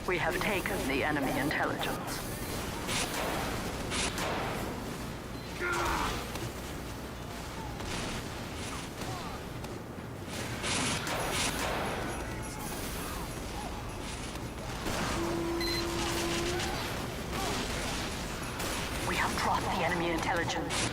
We have taken the enemy intelligence. We have dropped the enemy intelligence.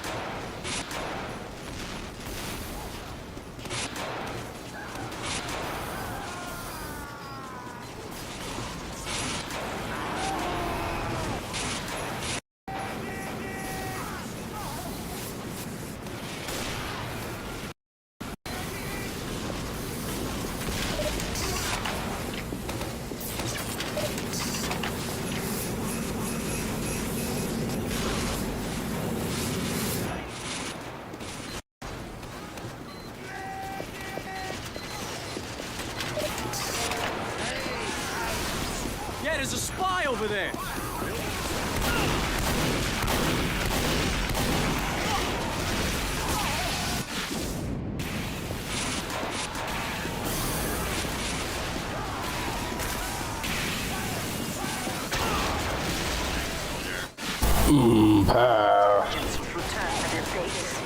Yeah, there's a spy over there! Pow. Agents will return to their base.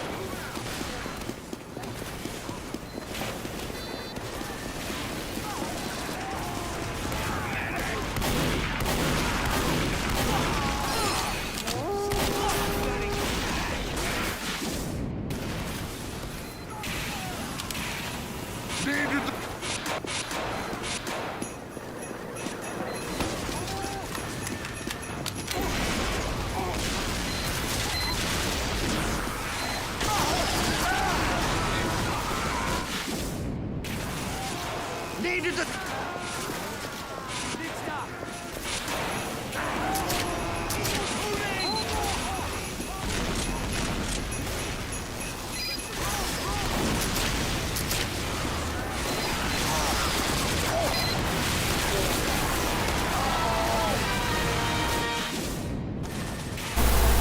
Needed the...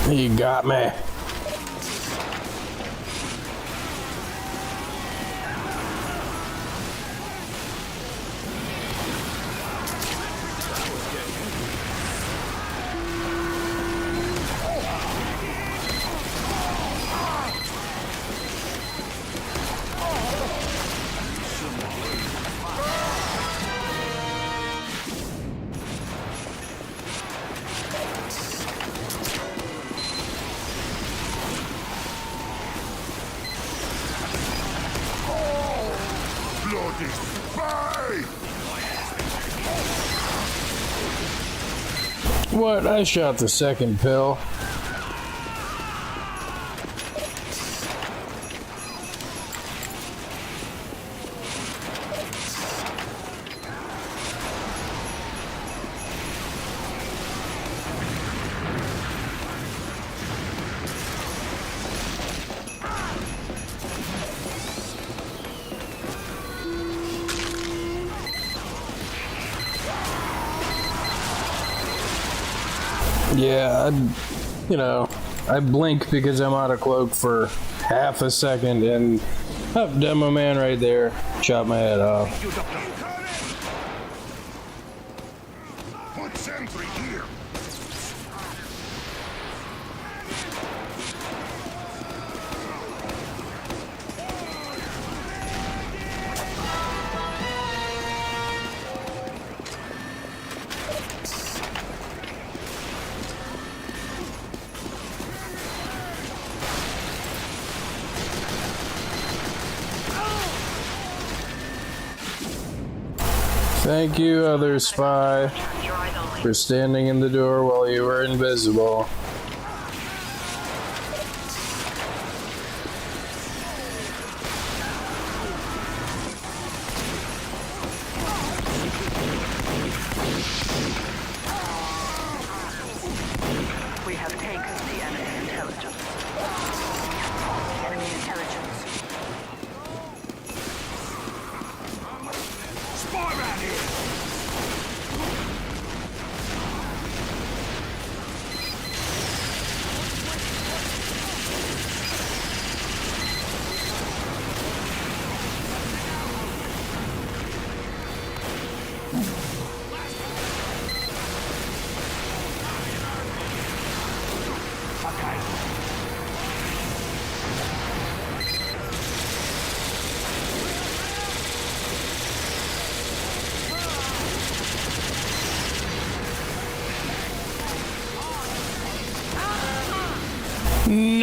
He got me. Bloody spy! What? I shot the second pill. Yeah, I blink because I'm out of cloak for half a second, and demo man right there chopped my head off. Put sentry here! Thank you, other spy, for standing in the door while you were invisible. We have taken the enemy intelligence. We have dropped the enemy intelligence. Spy man here!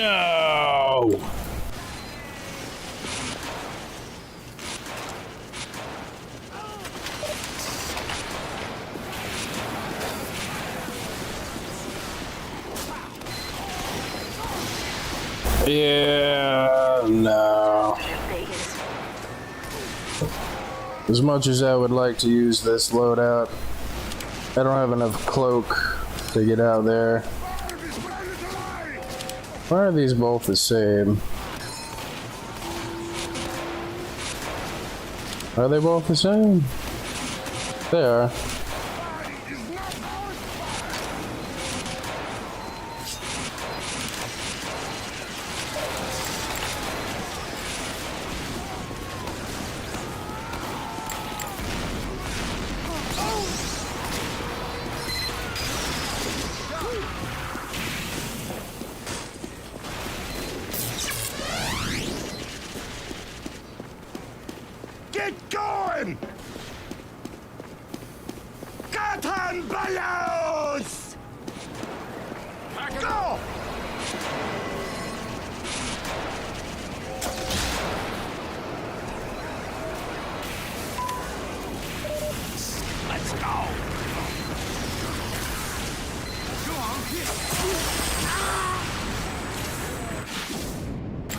No! Yeah, no. Vegas. As much as I would like to use this loadout, I don't have enough cloak to get out there. Why are these both the same? Are they both the same? They are. Get going! Cotton balloons! Go! Let's go!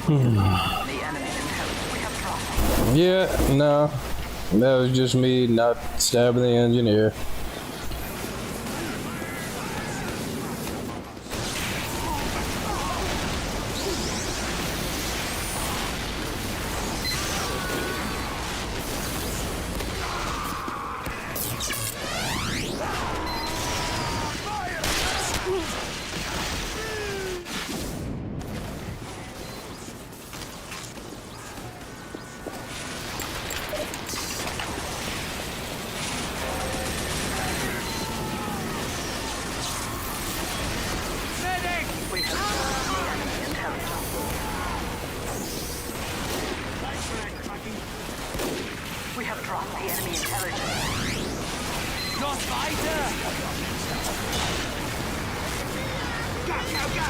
The enemy intelligence we have dropped. Yeah, no. That was just me not stabbing the engineer. We have dropped the enemy intelligence. We have dropped the enemy intelligence. Noch weiter! Go, go, go!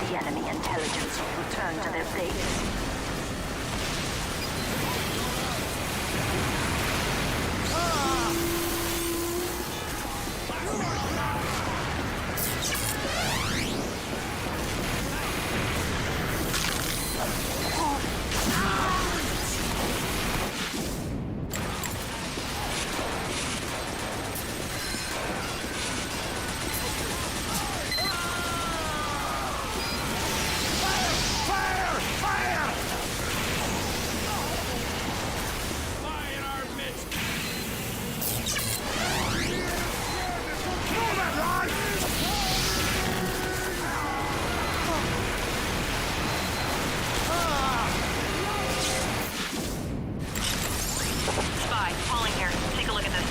The enemy intelligence will return to their base. Fire! Fire! Move it, Ron! Spy, falling here. Take a look at this.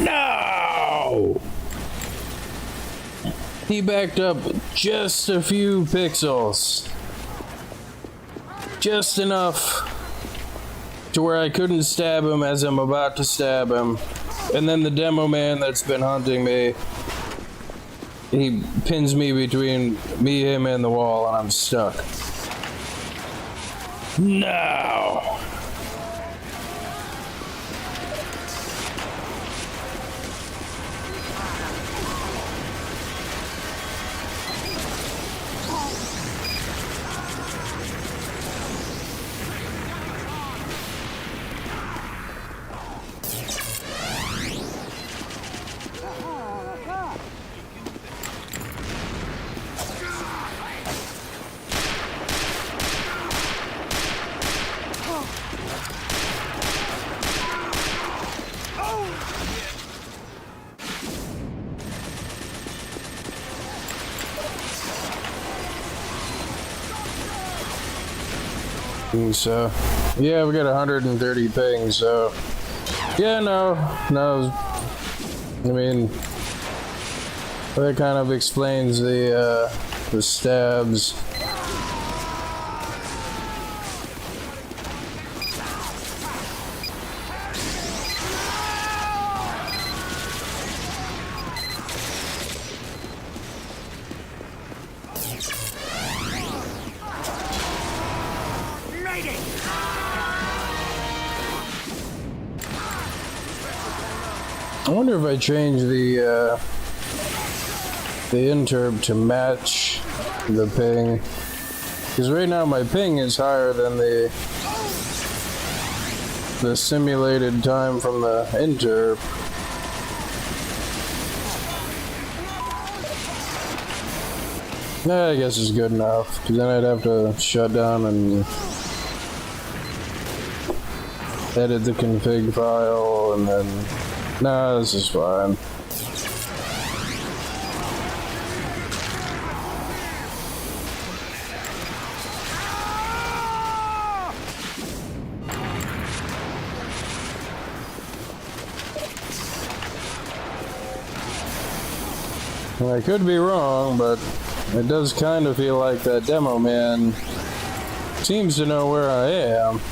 No! He backed up just a few pixels. just enough to where I couldn't stab him as I'm about to stab him. And then the demo man that's been hunting me, he pins me between me, him, and the wall, and I'm stuck. Now. So, yeah, we got 130 ping, so, yeah, no, I mean, that kind of explains the stabs. I wonder if I change the interp to match the ping, because right now my ping is higher than the simulated time from the interp. Yeah, I guess it's good enough, because then I'd have to shut down and edit the config file, and then nah, this is fine. Well, I could be wrong, but it does kind of feel like that demo man seems to know where I am.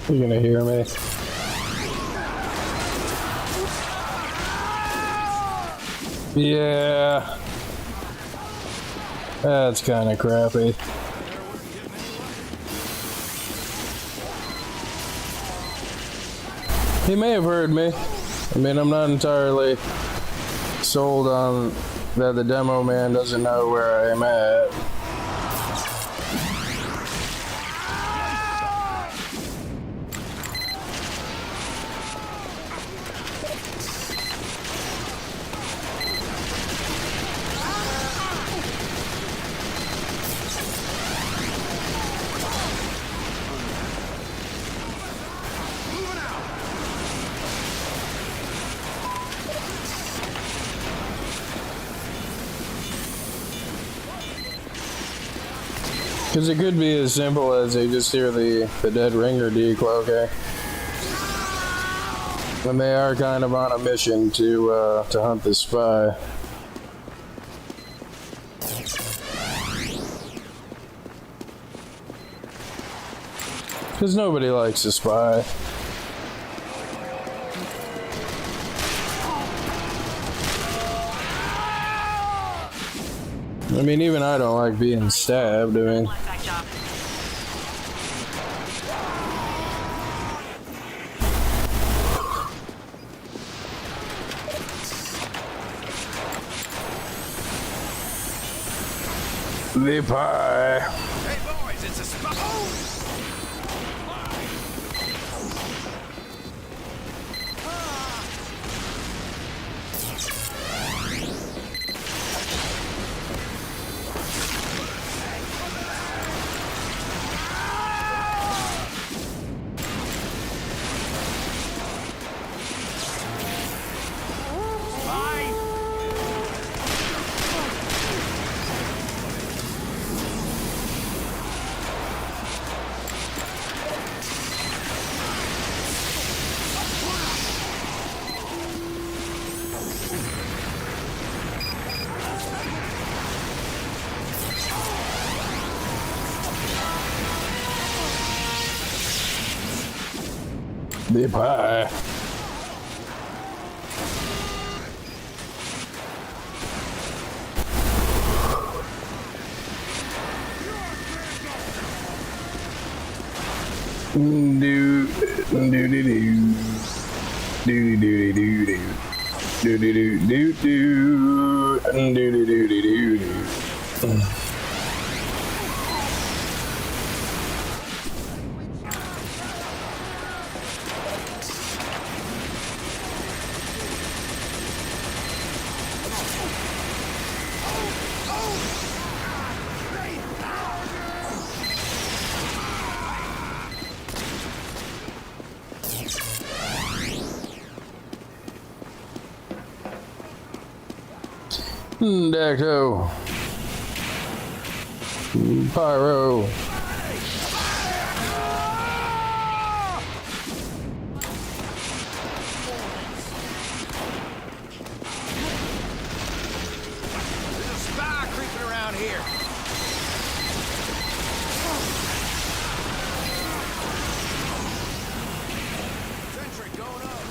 You're gonna hear me. Yeah. That's kind of crappy. He may have heard me. I mean, I'm not entirely sold on that the demo man doesn't know where I'm at. Because it could be as simple as they just hear the dead ringer decloaking. And they are kind of on a mission to hunt the spy. Because nobody likes a spy. I mean, even I don't like being stabbed. I mean, the pie. Hey boys, it's a spot. The pie. Do do do do do do do do do do. Do do do do do do do do do do. Dacto. Pyro. There's a spy creeping around here. Sentry going up.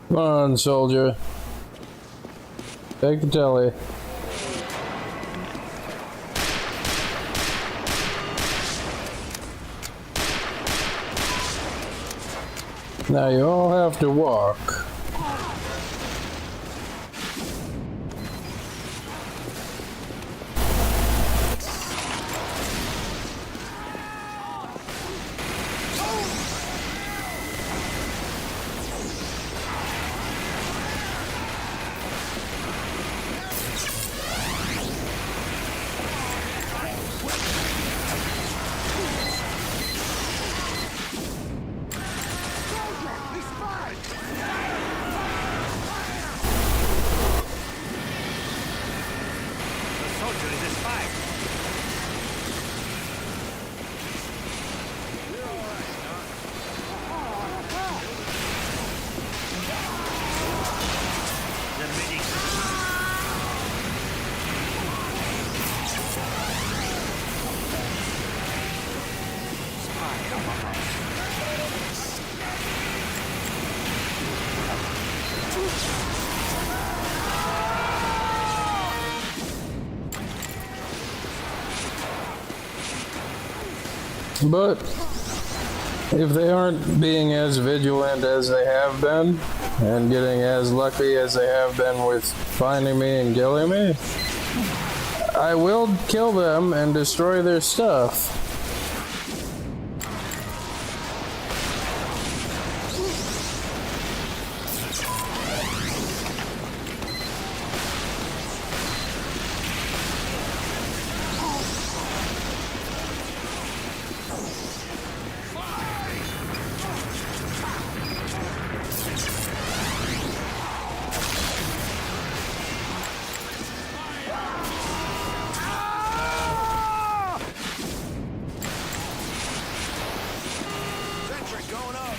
Come on, soldier. Take the telly. Now you all have to walk. But if they aren't being as vigilant as they have been and getting as lucky as they have been with finding me and killing me, I will kill them and destroy their stuff. Sentry going up.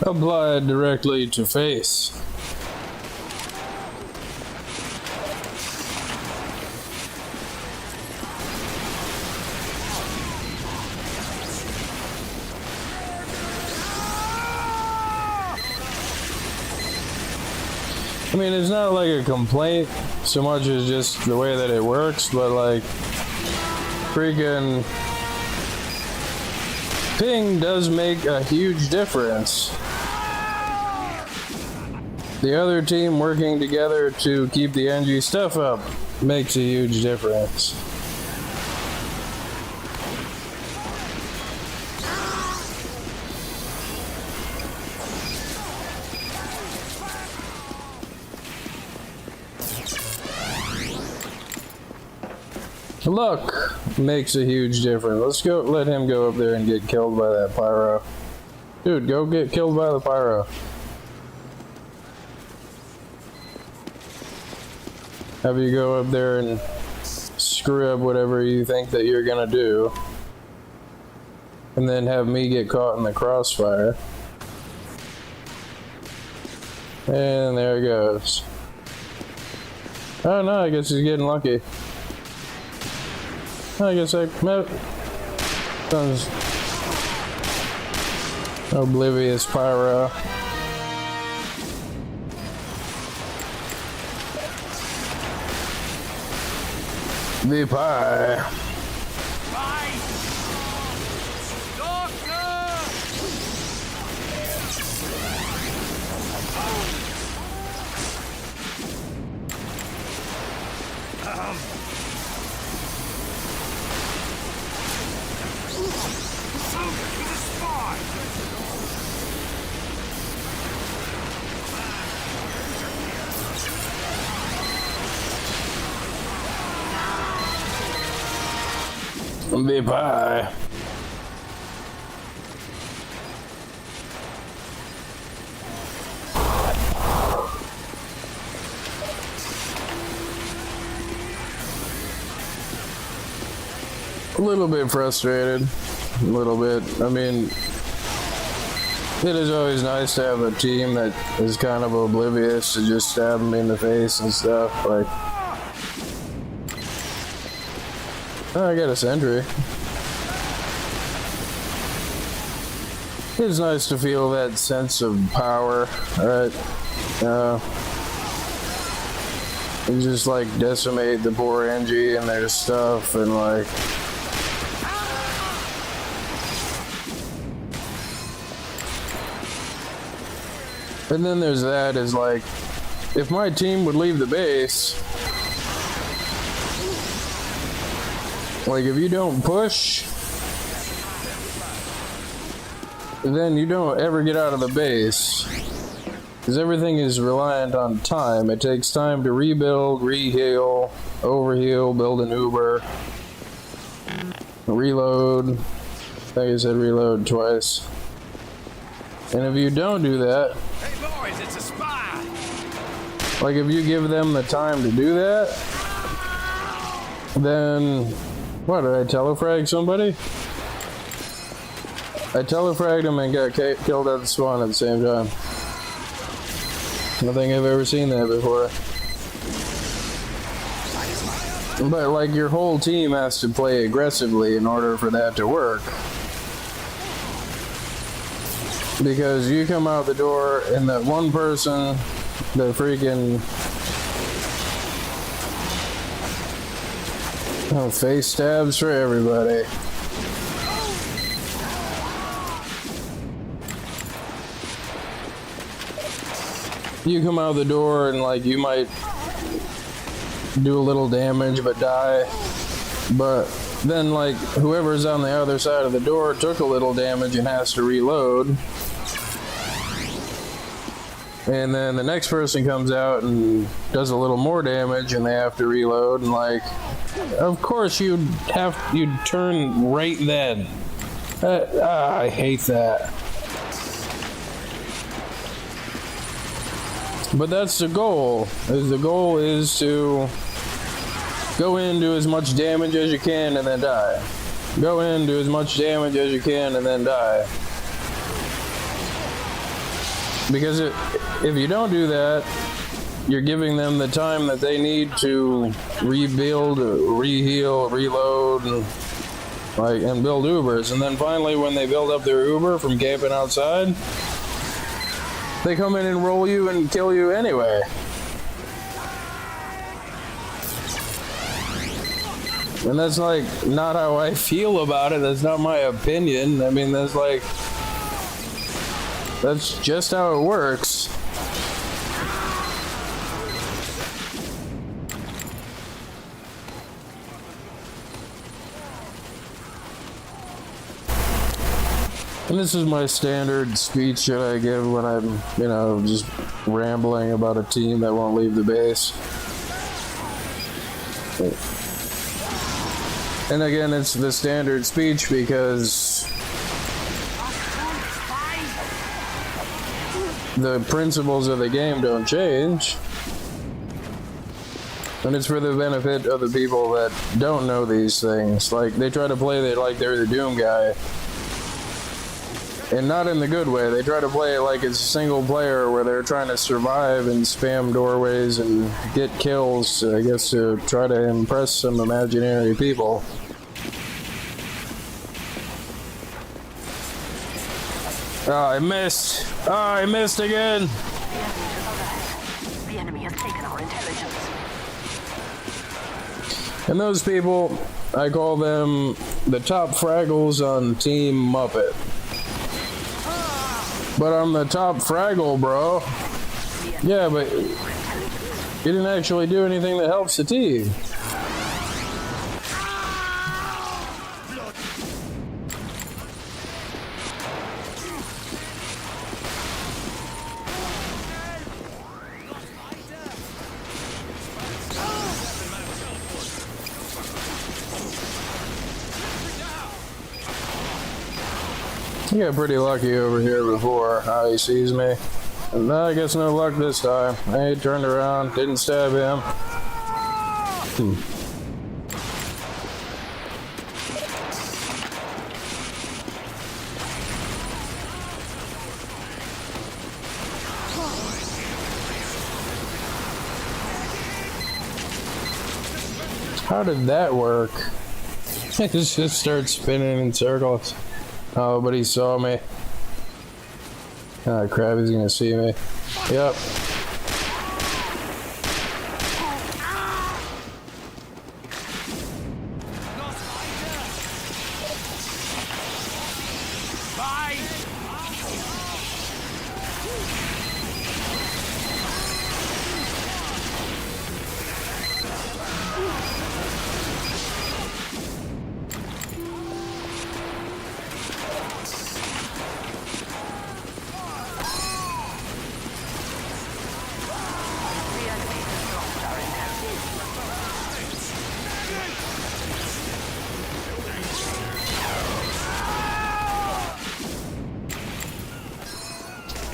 Applied directly to face. I mean, it's not like a complaint so much as just the way that it works, but like freaking ping does make a huge difference. The other team working together to keep the NG stuff up makes a huge difference. Luck makes a huge difference. Let's go, let him go up there and get killed by that pyro. Dude, go get killed by the pyro. Have you go up there and screw up whatever you think that you're gonna do. And then have me get caught in the crossfire. And there it goes. Oh no, I guess he's getting lucky. I guess I met sounds oblivious pyro. The pie. The pie. A little bit frustrated. A little bit. I mean, it is always nice to have a team that is kind of oblivious to just stab me in the face and stuff. Like, oh, I got a sentry. It's nice to feel that sense of power, right? And just like decimate the poor NG and their stuff and like. And then there's that is like, if my team would leave the base, like if you don't push, then you don't ever get out of the base. Because everything is reliant on time. It takes time to rebuild, re-heal, overheal, build an Uber, reload. I think I said reload twice. And if you don't do that, Hey boys, it's a spy! like if you give them the time to do that, then, what, did I telefrag somebody? I telefragged him and got killed at the spawn at the same time. I don't think I've ever seen that before. But like your whole team has to play aggressively in order for that to work. Because you come out the door and that one person, the freaking face stabs for everybody. You come out the door and like you might do a little damage but die, but then like whoever's on the other side of the door took a little damage and has to reload, and then the next person comes out and does a little more damage and they have to reload, and like of course you'd turn right then. I hate that. But that's the goal. The goal is to go in, do as much damage as you can, and then die. Go in, do as much damage as you can, and then die. Because if you don't do that, you're giving them the time that they need to rebuild, re-heal, reload, and build Ubers. And then finally, when they build up their Uber from camping outside, they come in and roll you and kill you anyway. And that's like not how I feel about it. That's not my opinion. I mean, that's just how it works. And this is my standard speech that I give when I'm, just rambling about a team that won't leave the base. And again, it's the standard speech because the principles of the game don't change. And it's for the benefit of the people that don't know these things. Like, they try to play it like they're the Doom guy. And not in the good way. They try to play it like it's a single player where they're trying to survive and spam doorways and get kills, I guess, to try to impress some imaginary people. Oh, I missed. Oh, I missed again. The enemy has taken our intelligence. And those people, I call them the top Fraggles on Team Muppet. But I'm the top Fraggle, bro. Yeah, but you didn't actually do anything that helps the team. I got pretty lucky over here before how he sees me. And I guess no luck this time. He turned around, didn't stab him. How did that work? It just starts spinning in circles. Oh, but he saw me. Oh crap, he's gonna see me. Yep.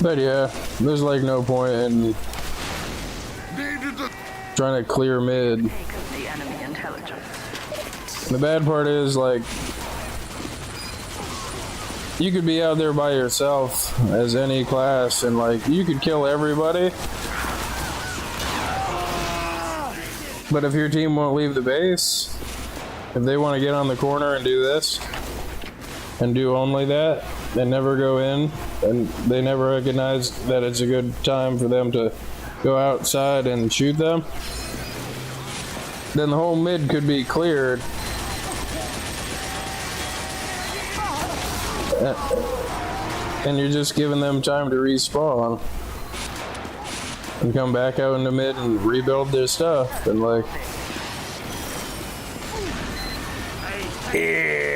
But yeah, there's like no point in trying to clear mid. Taken the enemy intelligence. The bad part is, like, you could be out there by yourself as any class and like you could kill everybody. But if your team won't leave the base, if they want to get on the corner and do this and do only that and never go in, and they never recognize that it's a good time for them to go outside and shoot them, then the whole mid could be cleared. And you're just giving them time to respawn and come back out into mid and rebuild their stuff and like, yeah.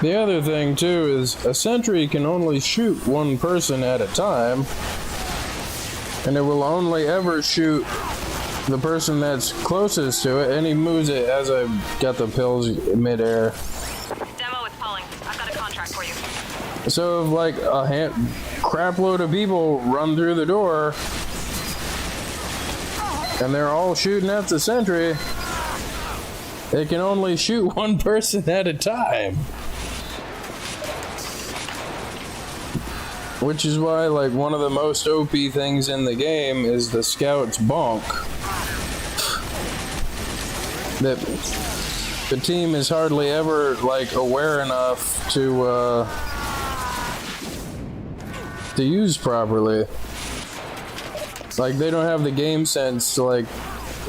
The other thing too is a sentry can only shoot one person at a time, and it will only ever shoot the person that's closest to it, and he moves it as I got the pills midair. Demo is calling. I've got a contract for you. So if like a crap load of people run through the door and they're all shooting at the sentry, it can only shoot one person at a time. Which is why, like, one of the most OP things in the game is the Scout's bonk. That the team is hardly ever, like, aware enough to use properly. Like, they don't have the game sense to, like,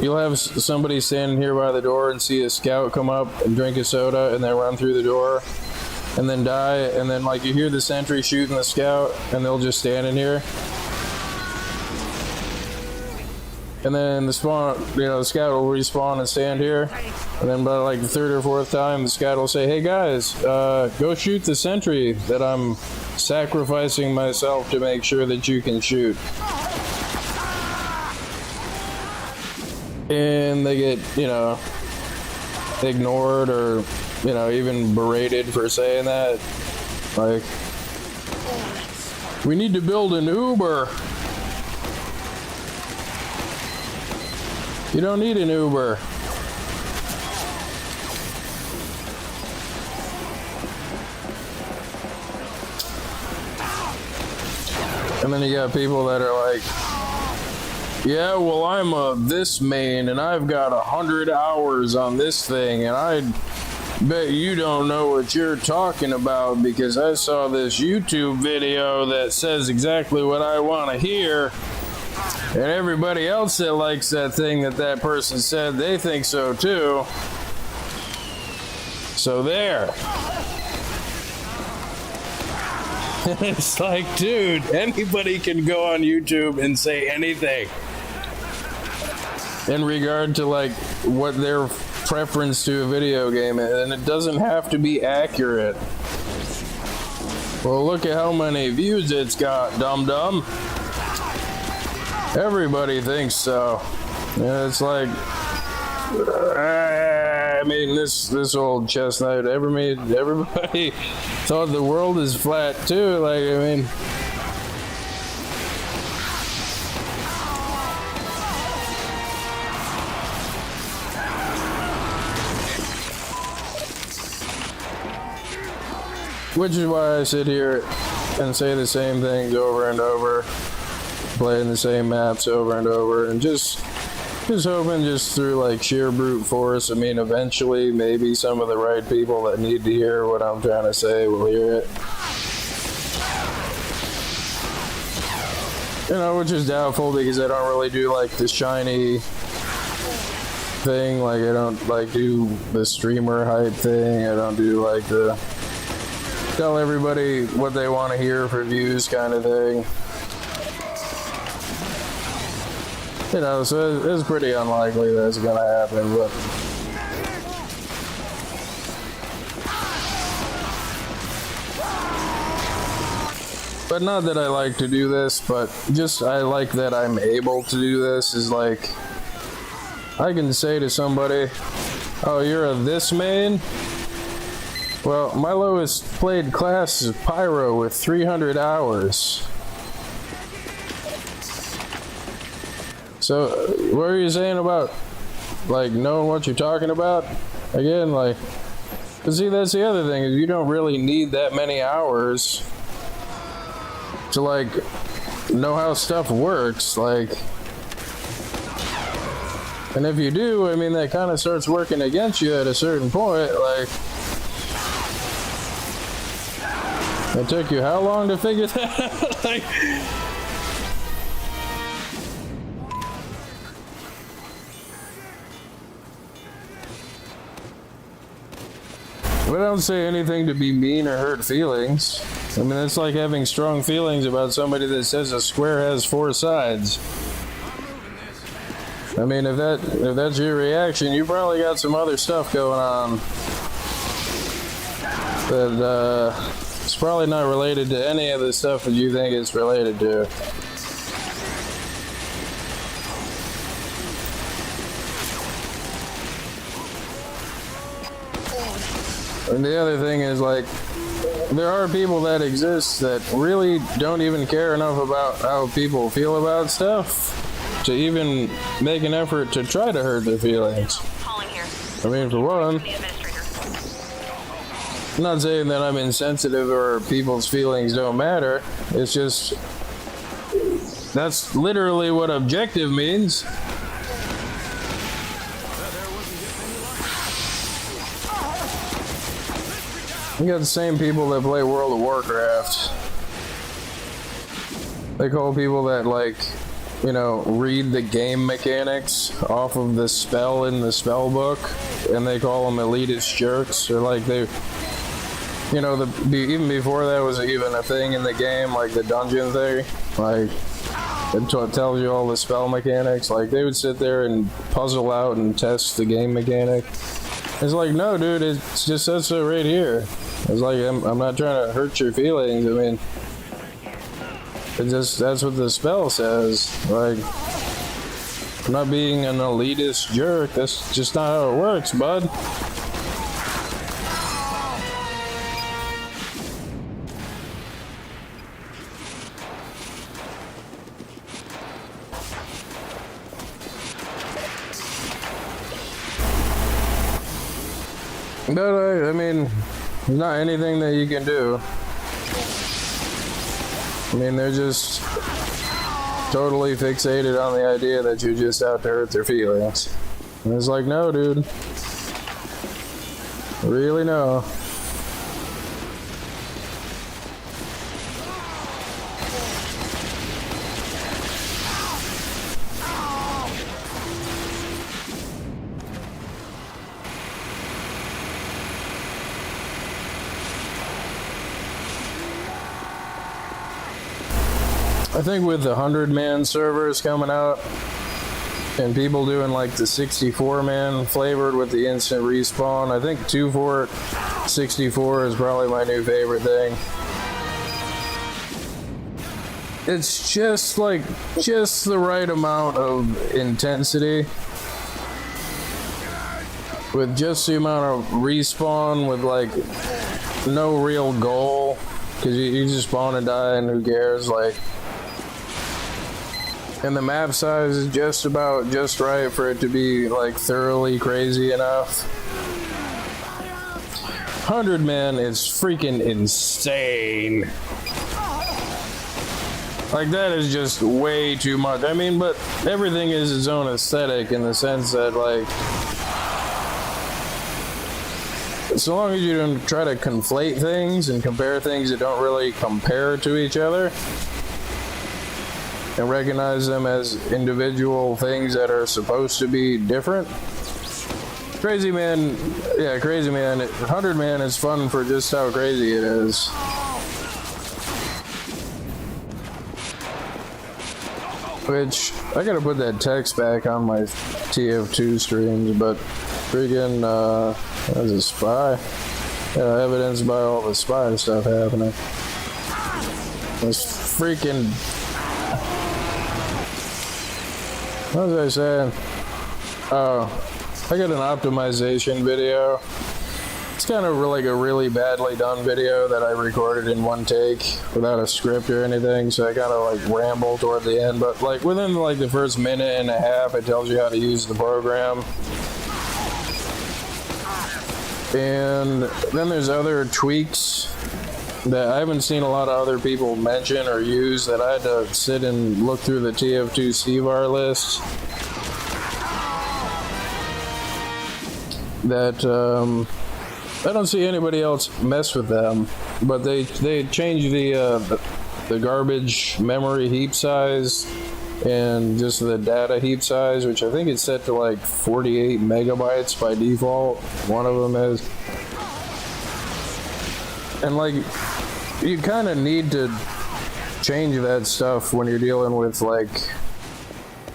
you'll have somebody standing here by the door and see a Scout come up and drink a soda and then run through the door and then die, and then, like, you hear the sentry shooting the Scout and they'll just stand in here. And then the spawn, you know, the Scout will respawn and stand here. And then by, like, the third or fourth time, the Scout will say, hey guys, go shoot the sentry that I'm sacrificing myself to make sure that you can shoot. And they get, you know, ignored or, you know, even berated for saying that. Like, we need to build an Uber. You don't need an Uber. And then you got people that are like, yeah, well, I'm a this main and I've got 100 hours on this thing, and I bet you don't know what you're talking about because I saw this YouTube video that says exactly what I want to hear, and everybody else that likes that thing that person said, they think so too. So there. It's like, dude, anybody can go on YouTube and say anything in regard to, like, what their preference to a video game is, and it doesn't have to be accurate. Well, look at how many views it's got, dum-dum. Everybody thinks so. And it's like, I mean, this old chestnut, everybody thought the world is flat too. Like, I mean, which is why I sit here and say the same things over and over, playing the same maps over and over, and just hoping just through, like, sheer brute force. I mean, eventually maybe some of the right people that need to hear what I'm trying to say will hear it. You know, which is doubtful because I don't really do, like, the shiny thing. Like, I don't, like, do the streamer hype thing. I don't do, like, the tell everybody what they want to hear for views kind of thing. You know, so it's pretty unlikely that's gonna happen, but not that I like to do this, but just I like that I'm able to do this. Is like, I can say to somebody, oh, you're a this main? Well, my lowest played class is Pyro with 300 hours. So, what are you saying about, like, knowing what you're talking about? Again, like, but see, that's the other thing, is you don't really need that many hours to, like, know how stuff works, like, and if you do, I mean, that kind of starts working against you at a certain point. Like, it took you how long to figure that out? Like, but I don't say anything to be mean or hurt feelings. I mean, it's like having strong feelings about somebody that says a square has 4 sides. I mean, if that's your reaction, you probably got some other stuff going on that it's probably not related to any of the stuff that you think it's related to. And the other thing is, like, there are people that exist that really don't even care enough about how people feel about stuff to even make an effort to try to hurt their feelings. Calling here. I mean, for one, The administrator. I'm not saying that I'm insensitive or people's feelings don't matter. It's just that's literally what objective means. You got the same people that play World of Warcraft. They call people that, like, you know, read the game mechanics off of the spell in the spell book, and they call them elitist jerks. Or like they, you know, even before that was even a thing in the game, like the dungeon thing, like it tells you all the spell mechanics. Like they would sit there and puzzle out and test the game mechanic. It's like, no, dude, it just says so right here. It's like, I'm not trying to hurt your feelings. I mean, it just, that's what the spell says. Like, I'm not being an elitist jerk. That's just not how it works, bud. But I mean, there's not anything that you can do. I mean, they're just totally fixated on the idea that you're just out to hurt their feelings. And it's like, no, dude. Really, no. I think with the 100-man servers coming out and people doing like the 64-man flavored with the instant respawn, I think 2 Fort 64 is probably my new favorite thing. It's just like, just the right amount of intensity with just the amount of respawn with like no real goal, because you just spawn and die and who cares, like. And the map size is just about just right for it to be like thoroughly crazy enough. 100-man is freaking insane. Like that is just way too much. I mean, but everything is its own aesthetic in the sense that like, so long as you don't try to conflate things and compare things that don't really compare to each other, and recognize them as individual things that are supposed to be different. Crazy Man, yeah, Crazy Man, 100-man is fun for just how crazy it is. Which, I gotta put that text back on my TF2 streams, but freaking, that's a spy. Yeah, evidenced by all the spy stuff happening. This freaking... What was I saying? Oh, I got an optimization video. It's kind of like a really badly done video that I recorded in one take without a script or anything, so I kind of like ramble toward the end, but like within like the first minute and a half it tells you how to use the program. And then there's other tweaks that I haven't seen a lot of other people mention or use that I had to sit and look through the TF2 CVAR list that I don't see anybody else mess with them, but they change the garbage memory heap size and just the data heap size, which I think is set to like 48 megabytes by default. One of them is. And like, you kind of need to change that stuff when you're dealing with like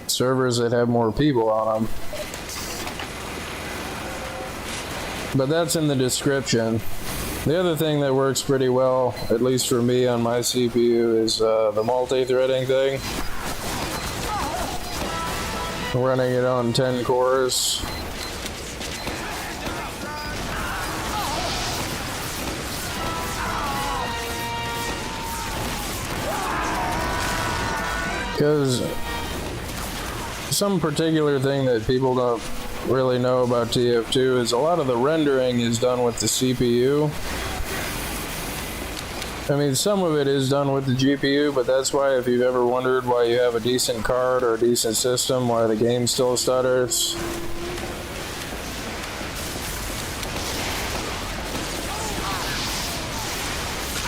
servers that have more people on them. But that's in the description. The other thing that works pretty well, at least for me on my CPU, is the multi-threading thing. Running it on 10 cores. Because some particular thing that people don't really know about TF2 is a lot of the rendering is done with the CPU. I mean, some of it is done with the GPU, but that's why if you've ever wondered why you have a decent card or a decent system, why the game still stutters.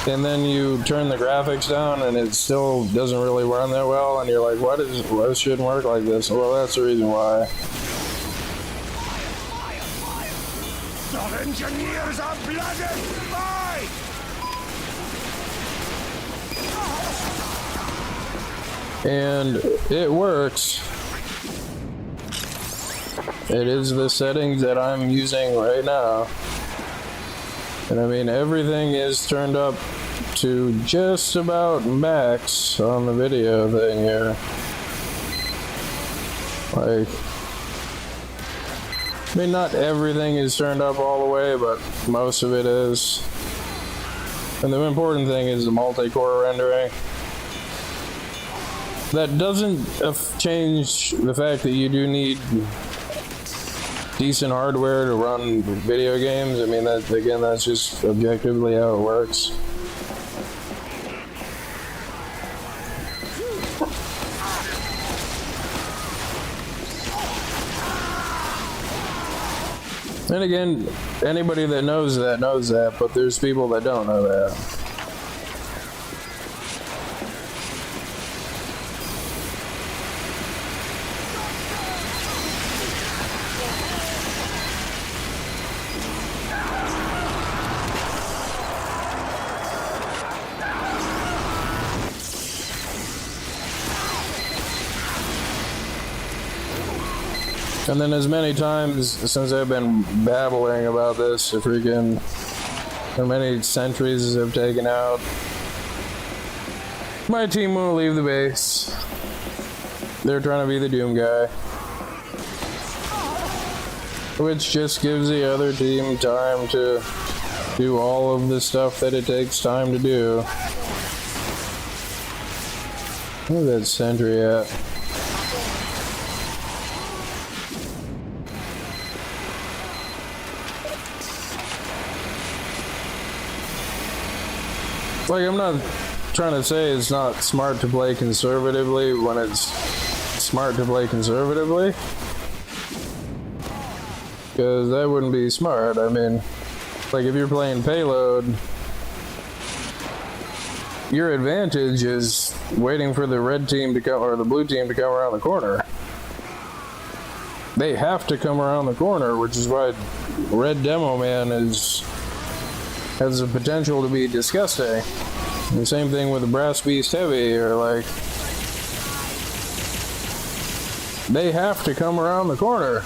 And then you turn the graphics down and it still doesn't really run that well, and you're like, why this shouldn't work like this? Well, that's the reason why. The engineers are blooded fight! And it works. It is the settings that I'm using right now. And I mean, everything is turned up to just about max on the video thing here. Like, I mean, not everything is turned up all the way, but most of it is. And the important thing is the multi-core rendering. That doesn't change the fact that you do need decent hardware to run video games. I mean, that, again, that's just objectively how it works. And again, anybody that knows that, but there's people that don't know that. And then as many times since I've been babbling about this, freaking, how many sentries have taken out. My team won't leave the base. They're trying to be the Doom guy. Which just gives the other team time to do all of the stuff that it takes time to do. Where's that sentry at? Like, I'm not trying to say it's not smart to play conservatively when it's smart to play conservatively, because that wouldn't be smart. I mean, like, if you're playing payload, your advantage is waiting for the red team to come, or the blue team to come around the corner. They have to come around the corner, which is why Red Demo Man has the potential to be disgusting. And the same thing with the Brass Beast Heavy, or like, they have to come around the corner.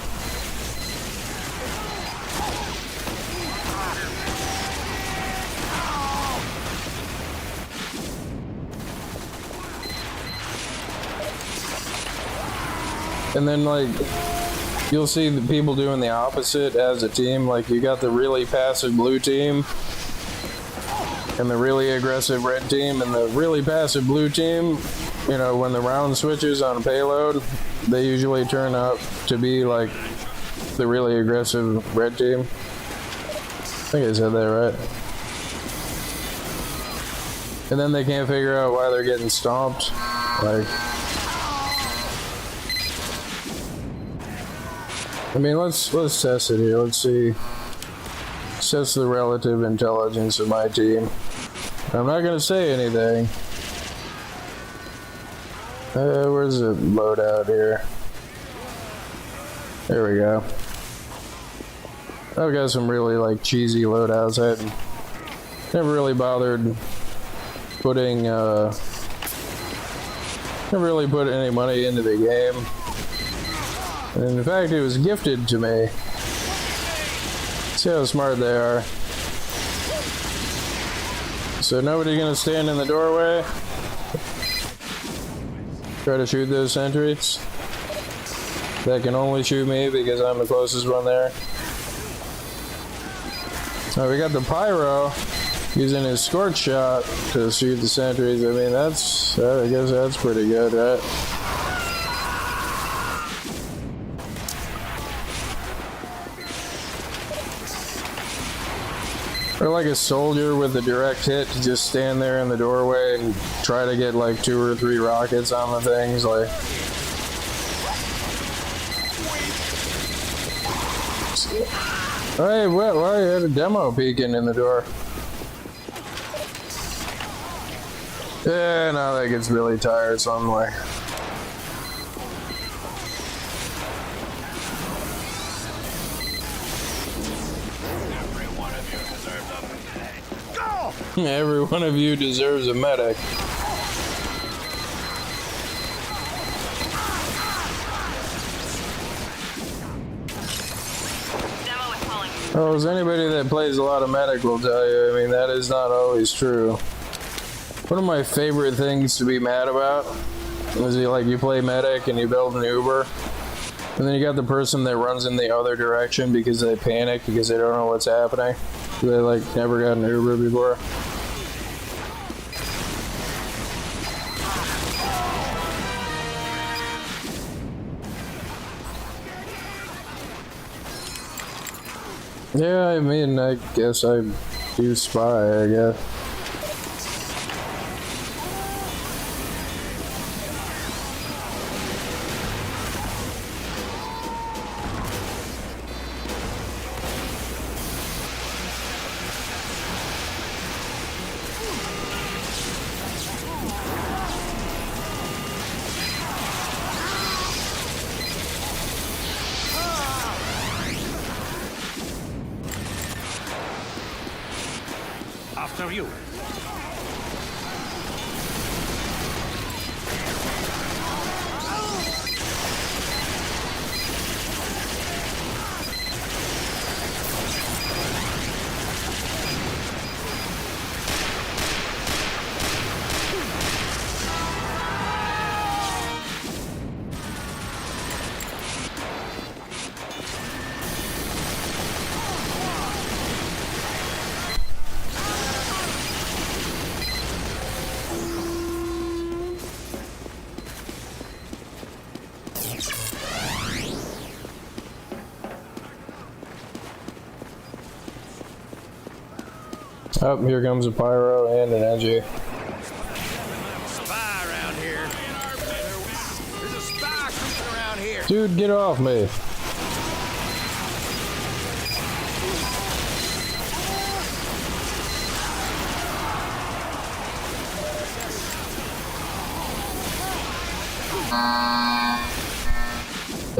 And then, like, you'll see the people doing the opposite as a team. Like, you got the really passive blue team and the really aggressive red team, and the really passive blue team, you know, when the round switches on payload, they usually turn out to be like the really aggressive red team. I think I said that right. And then they can't figure out why they're getting stomped. Like, I mean, let's test it here. Let's see. Let's test the relative intelligence of my team. I'm not gonna say anything. Where's the loadout here? There we go. I've got some really, like, cheesy loadouts. I never really bothered putting, never really put any money into the game. And in fact, it was gifted to me. See how smart they are. So nobody gonna stand in the doorway? Try to shoot those sentries? That can only shoot me because I'm the closest one there. Now we got the Pyro using his scorch shot to shoot the sentries. I mean, that's, I guess that's pretty good, right? Or like a soldier with a direct hit to just stand there in the doorway and try to get like 2 or 3 rockets on the things, like. Hey, why you had a demo peeking in the door? Yeah, now that gets really tiresome, like. Every one of you deserves a medic. Demo is calling. Well, as anybody that plays a lot of medic will tell you, I mean, that is not always true. One of my favorite things to be mad about is you play medic and you build an Uber, and then you got the person that runs in the other direction because they panic because they don't know what's happening. They like never got an Uber before. Yeah, I mean, I guess I do spy, I guess. After you. Oh, here comes a pyro and an NG. Spy around here. There's a spy creeping around here. Dude, get off me.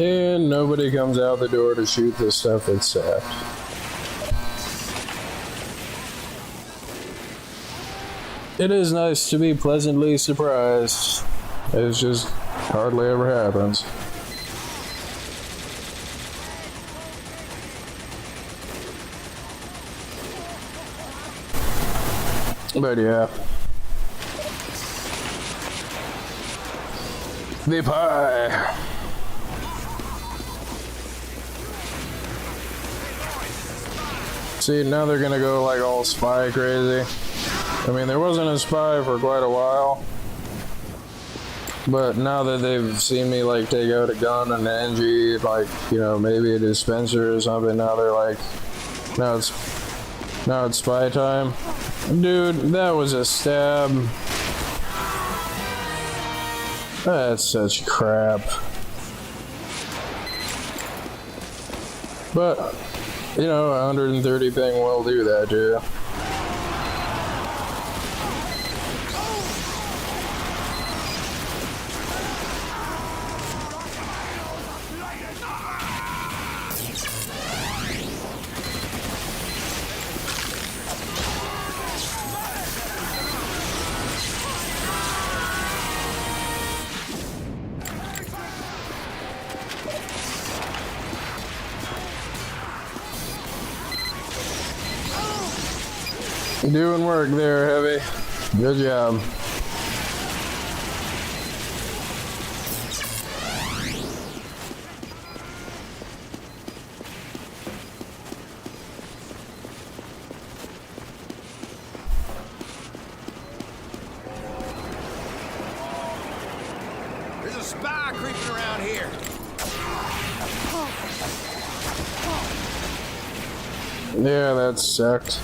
And nobody comes out the door to shoot the stuff that's sapped. It is nice to be pleasantly surprised. It just hardly ever happens. But yeah. The pie. See, now they're gonna go like all spy crazy. I mean, there wasn't a spy for quite a while, but now that they've seen me like take out a gun and an NG, like, you know, maybe a dispenser or something, now they're like, now it's spy time. Dude, that was a stab. That's such crap. But, you know, 130 ping will do that, too. Doing work there, Heavy. Good job. There's a spy creeping around here. Yeah, that sucked.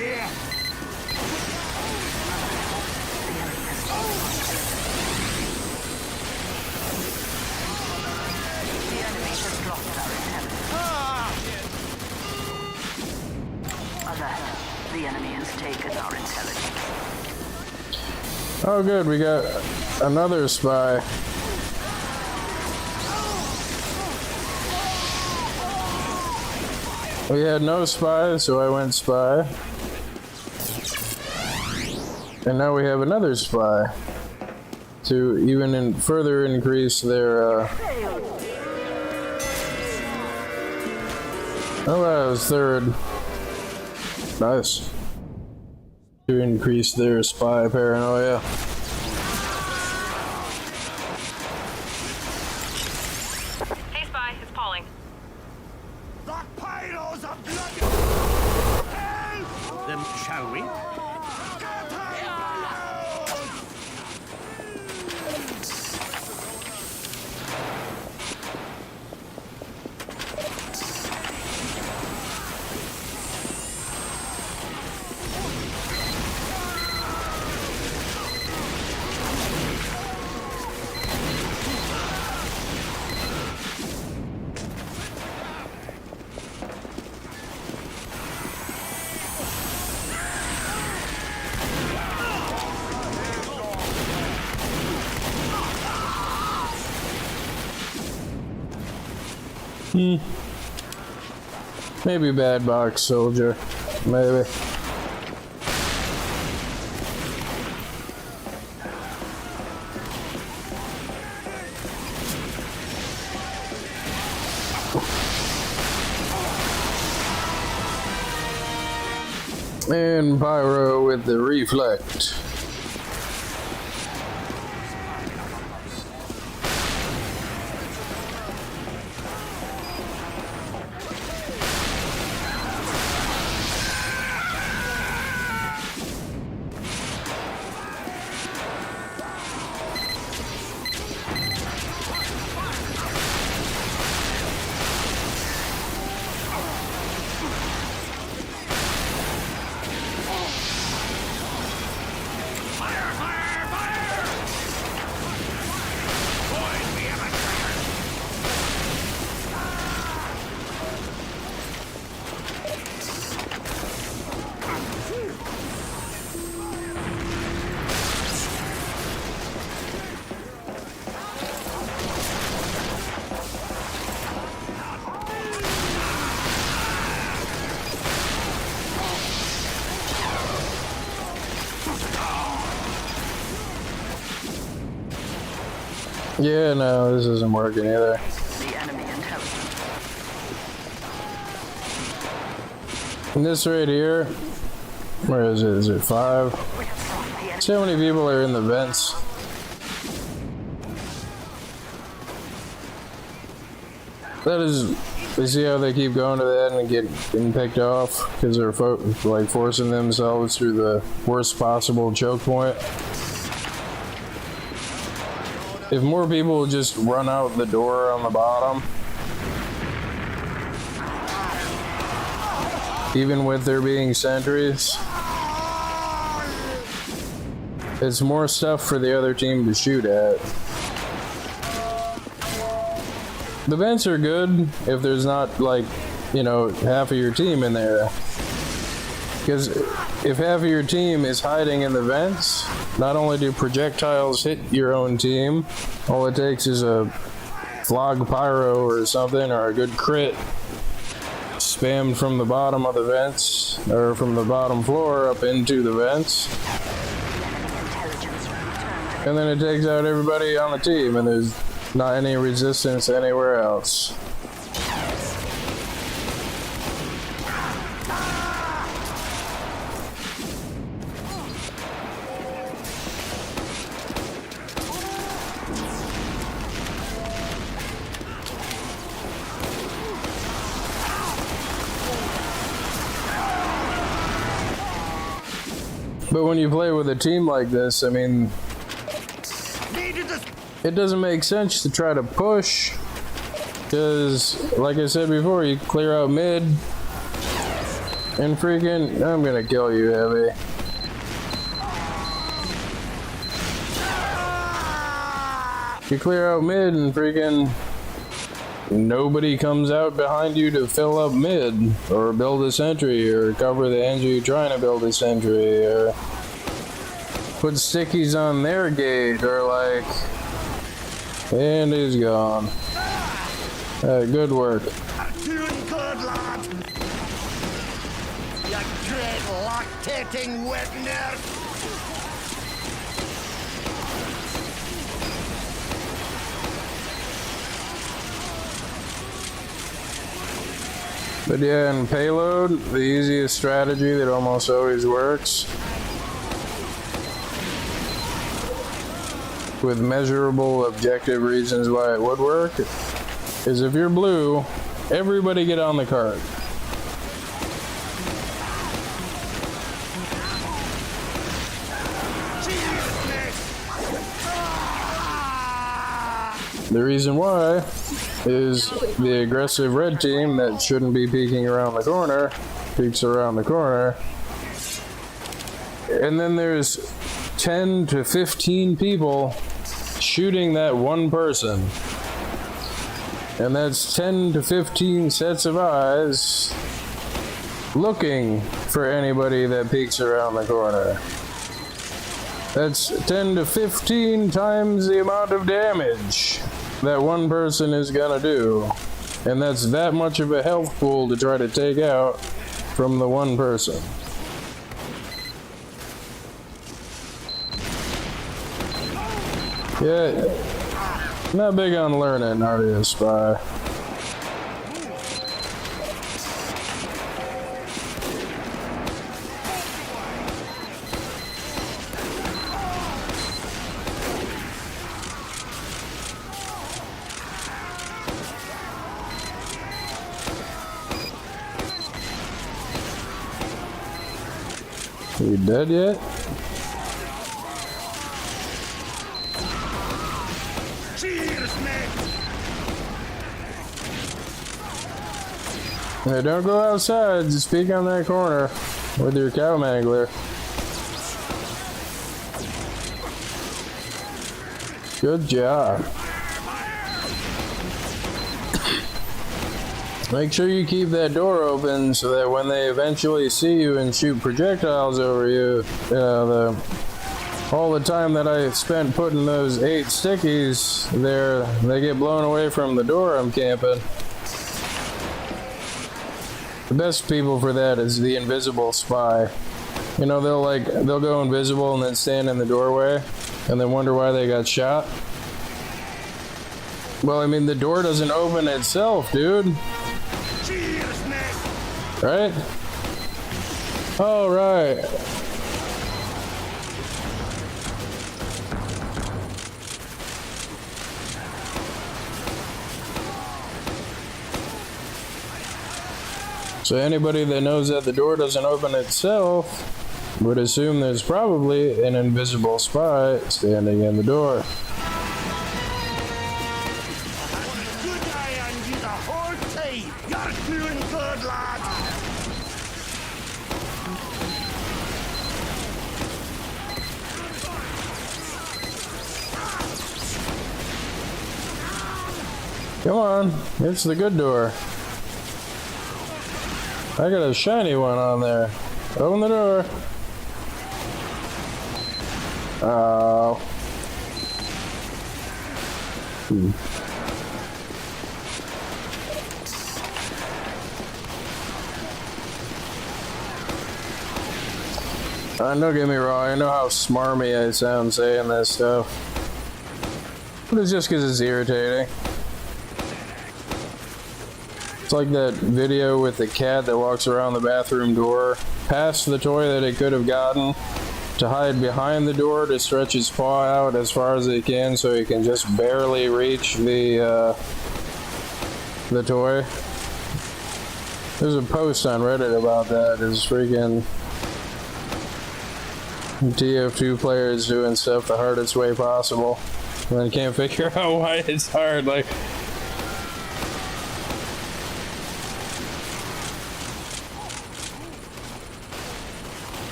here! The enemy has lost our intelligence. Alert. The enemy has taken our intelligence. Oh, good. We got another spy. We had no spy, so I went spy. And now we have another spy to even further increase their. Oh, that was third. Nice. To increase their spy paranoia. Hey, Spy, it's Pauling. The pyros are bloody! Help! Then shall we? Maybe bad box soldier. Maybe. And Pyro with the reflect. Yeah, no, this isn't working either. The enemy intelligence. And this right here, where is it? Is it 5? We have lost the enemy. See how many people are in the vents? That is, you see how they keep going to that and getting picked off because they're forcing themselves through the worst possible choke point. If more people would just run out the door on the bottom, even with there being sentries, it's more stuff for the other team to shoot at. The vents are good if there's not, like, you know, half of your team in there. Because if half of your team is hiding in the vents, not only do projectiles hit your own team, all it takes is a flog pyro or something, or a good crit spammed from the bottom of the vents, or from the bottom floor up into the vents. And then it takes out everybody on the team, and there's not any resistance anywhere else. But when you play with a team like this, I mean, it doesn't make sense to try to push, because, like I said before, you clear out mid, And freaking, I'm gonna kill you, Heavy. You clear out mid and freaking nobody comes out behind you to fill up mid or build a sentry or cover the entry trying to build a sentry or put stickies on their gate or like, and he's gone. Good work. Doing good, lad. You great lactating wet nerd. But yeah, in payload, the easiest strategy that almost always works with measurable objective reasons why it would work is if you're blue, everybody get on the cart. The reason why is the aggressive red team that shouldn't be peeking around the corner, peeks around the corner. And then there's 10 to 15 people shooting that one person. And that's 10 to 15 sets of eyes looking for anybody that peeks around the corner. That's 10 to 15 times the amount of damage that one person is gonna do. And that's that much of a health pool to try to take out from the one person. Yeah, not big on learning, are you, Spy? You dead yet? Cheers, mate. Hey, don't go outside. Just peek on that corner with your cow mangler. Good job. Make sure you keep that door open so that when they eventually see you and shoot projectiles over you, all the time that I spent putting those 8 stickies there, they get blown away from the door I'm camping. The best people for that is the invisible spy. You know, they'll go invisible and then stand in the doorway and then wonder why they got shot. Well, I mean, the door doesn't open itself, dude. Cheers, mate. Right? All right. So anybody that knows that the door doesn't open itself would assume there's probably an invisible spy standing in the door. Good eye on you the whole time. You're doing good, lad. Come on, it's the good door. I got a shiny one on there. Open the door. Oh. Don't get me wrong, I know how smarmy I sound saying this stuff. But it's just because it's irritating. It's like that video with the cat that walks around the bathroom door, past the toy that it could have gotten, to hide behind the door to stretch his paw out as far as he can so he can just barely reach the toy. There's a post on Reddit about that. It's freaking TF2 players doing stuff the hardest way possible. And I can't figure out why it's hard. Like,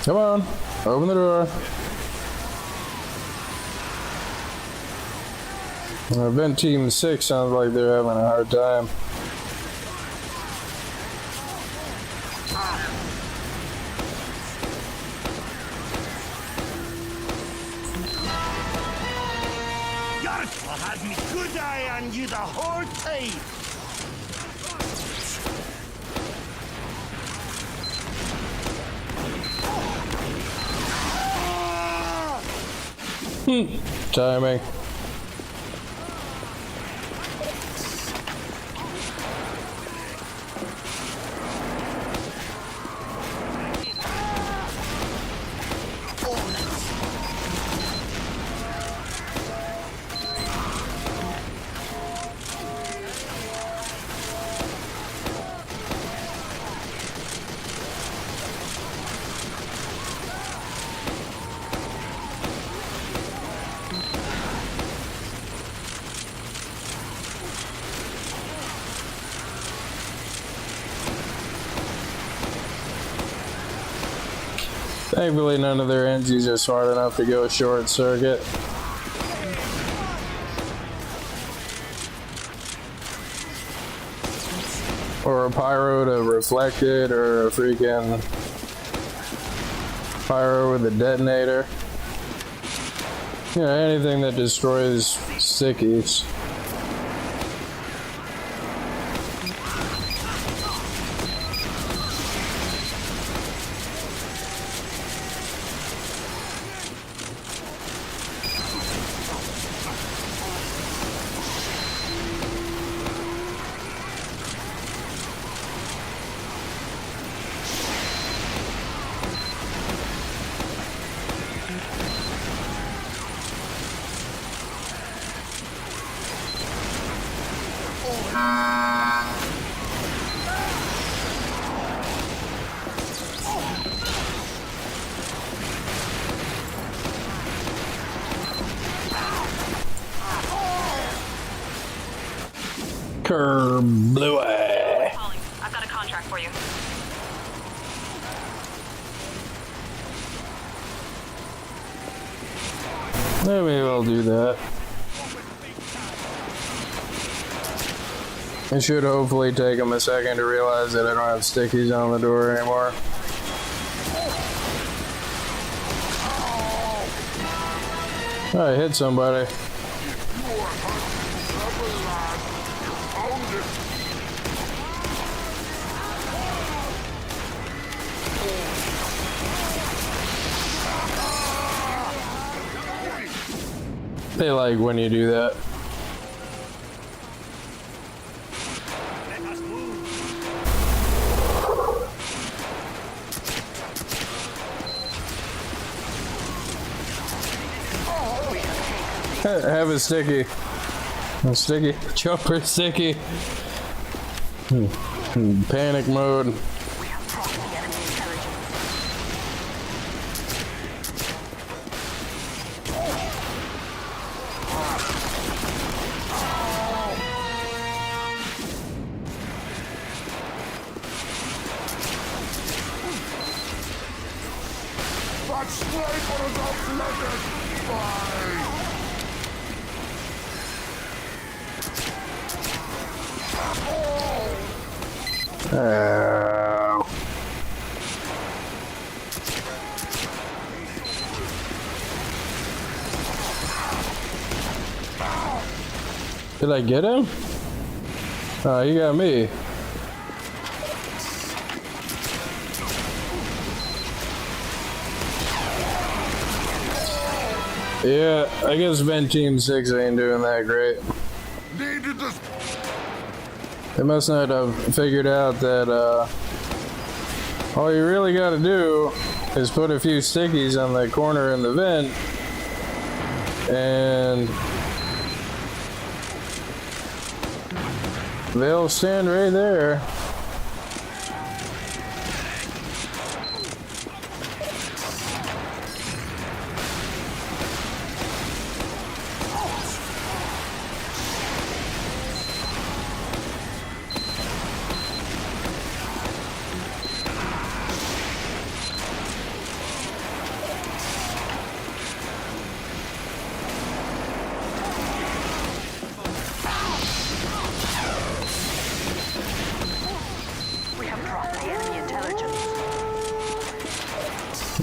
Come on, open the door. Event Team 6 sounds like they're having a hard time. Yarkla had me good eye on you the whole time. Timing. Thankfully, none of their NGs are smart enough to go short circuit. Or a pyro to reflect it, or a freaking pyro with a detonator. You know, anything that destroys stickies. Curb blue eye. Calling. I've got a contract for you. Maybe I'll do that. It should hopefully take them a second to realize that I don't have stickies on the door anymore. I hit somebody. They like when you do that. Have a sticky. A sticky. Chopper sticky. Panic mode. We have crossed the enemy intelligence. That sniper is outnumbered. Fine. Oh. Did I get him? Oh, you got me. Yeah, I guess Vent Team 6 ain't doing that great. Needed this. They must not have figured out that all you really gotta do is put a few stickies on the corner in the vent, and they'll stand right there.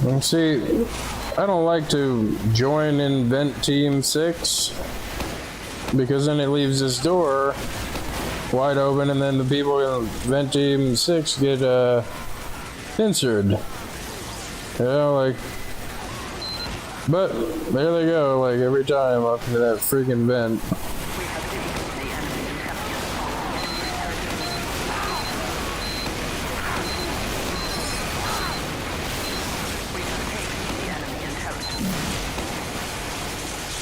And see, I don't like to join in Vent Team 6 because then it leaves this door wide open and then the people in Vent Team 6 get pincered. You know, like, but there they go, like every time up to that freaking vent. We have taken the enemy intelligence.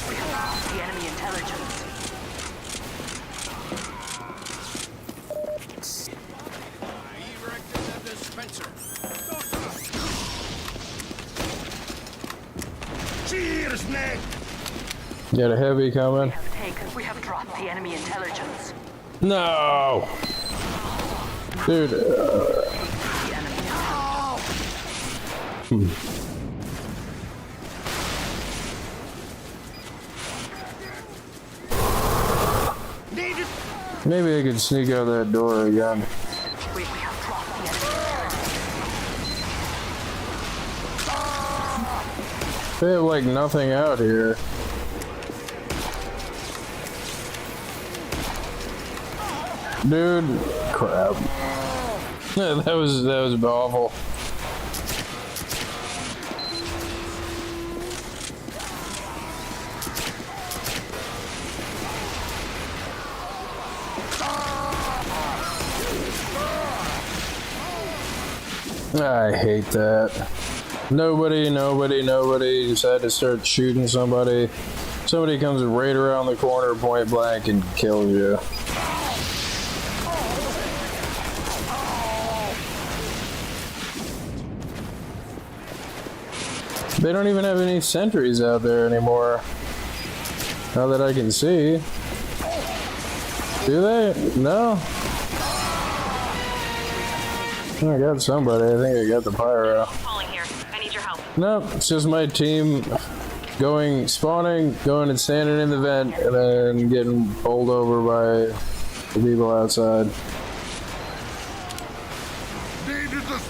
We have lost the enemy intelligence. Cheers, Nick! Got a heavy coming. We have dropped the enemy intelligence. No! Dude, The enemy Needed. maybe I could sneak out that door again. we have dropped the enemy intelligence. They have like nothing out here. Dude, crap. that was awful. I hate that. Nobody decided to start shooting somebody. Somebody comes right around the corner point blank and kills you. They don't even have any sentries out there anymore. Now that I can see. Do they? No? I got somebody. I think I got the pyro. Calling here. I need your help. Nope, it's just my team spawning, going and standing in the vent, and then getting bowled over by the people outside. Needed this.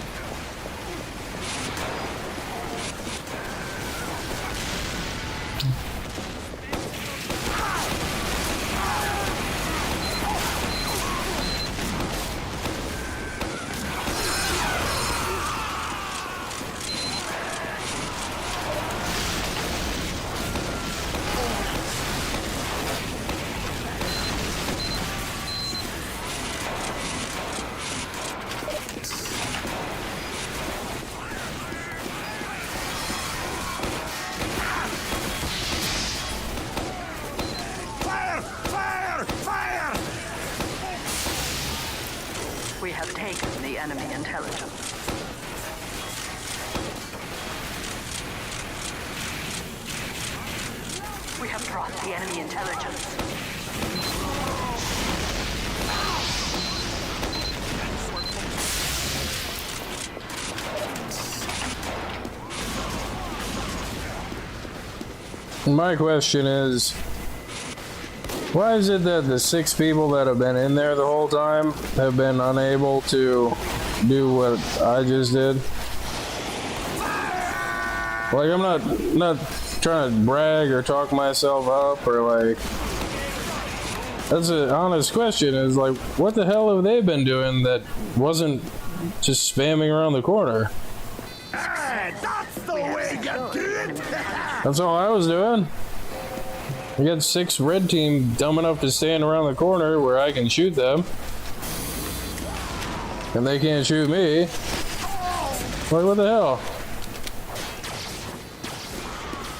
Fire! Fire! Fire! We have taken the enemy intelligence. We have dropped the enemy intelligence. My question is, why is it that the 6 people that have been in there the whole time have been unable to do what I just did? Like, I'm not trying to brag or talk myself up or like, that's an honest question, is like, what the hell have they been doing that wasn't just spamming around the corner? Ah, that's the way you do it! That's all I was doing. I got 6 red team dumb enough to stand around the corner where I can shoot them. And they can't shoot me. Like, what the hell?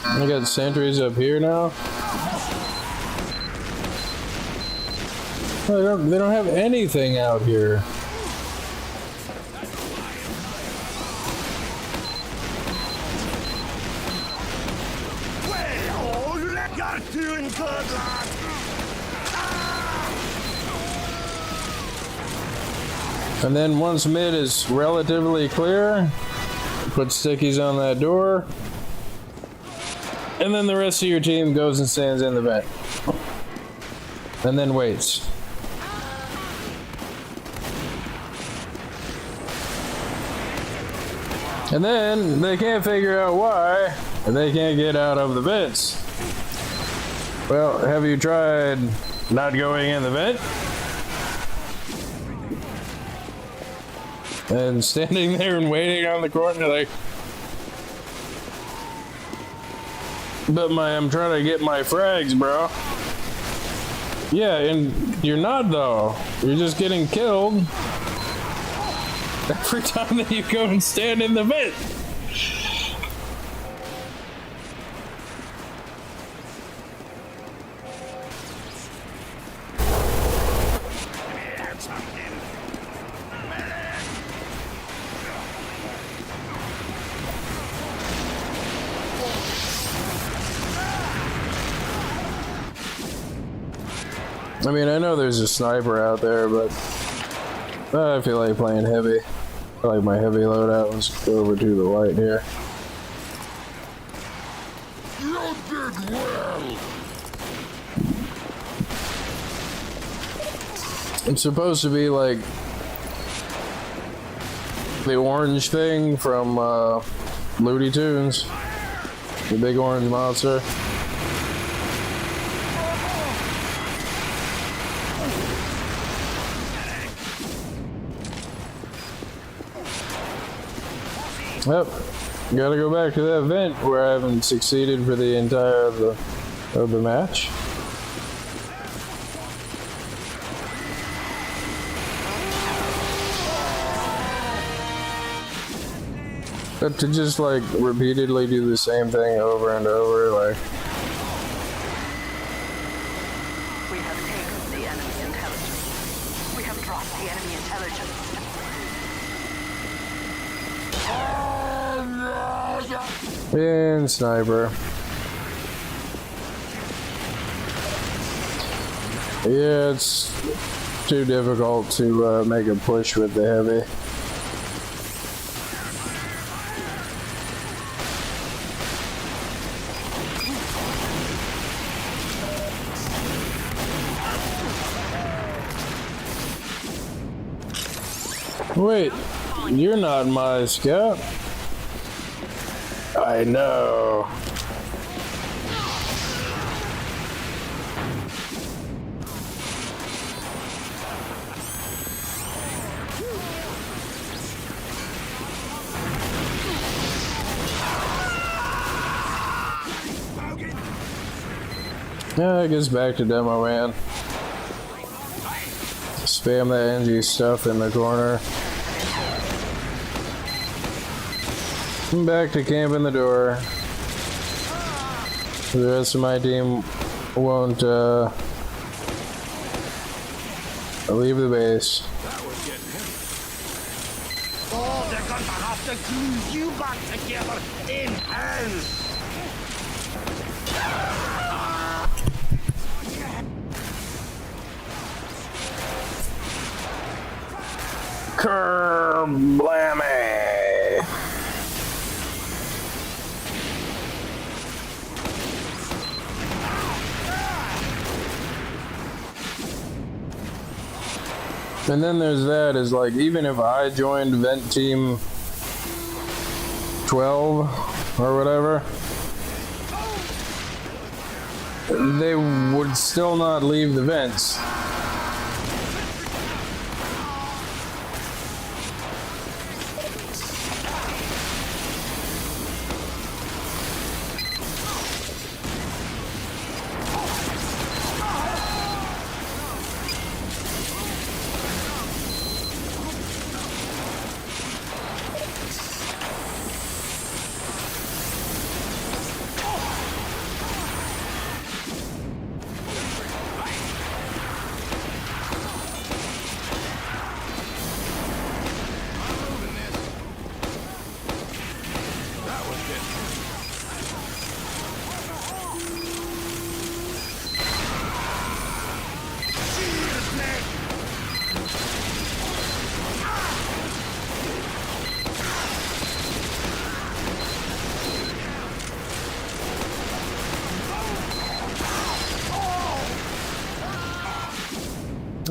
I got sentries up here now. They don't have anything out here. Well, you're doing good, lad. And then once mid is relatively clear, put stickies on that door. And then the rest of your team goes and stands in the vent. And then waits. And then they can't figure out why, and they can't get out of the vents. Well, have you tried not going in the vent? And standing there and waiting on the corner like... But I'm trying to get my frags, bro. Yeah, and you're not though. You're just getting killed every time that you go and stand in the vent. I mean, I know there's a sniper out there, but I feel like playing heavy. I like my heavy loadout. Let's go over to the light here. You did well. It's supposed to be like the orange thing from Looney Tunes. The big orange monster. Yep, gotta go back to that vent where I haven't succeeded for the entire of the match. But to just like repeatedly do the same thing over and over, like... We have taken the enemy intelligence. We have dropped the enemy intelligence. And sniper. Yeah, it's too difficult to make a push with the heavy. Wait, you're not my scout. I know. Yeah, I guess back to Demo Man. Spam that NG stuff in the corner. Back to camp in the door. The rest of my team won't leave the base. Oh, they're going to have to glue you back together in hell. Kerblammy! And then there's that, is like, even if I joined Vent Team 12 or whatever, they would still not leave the vents.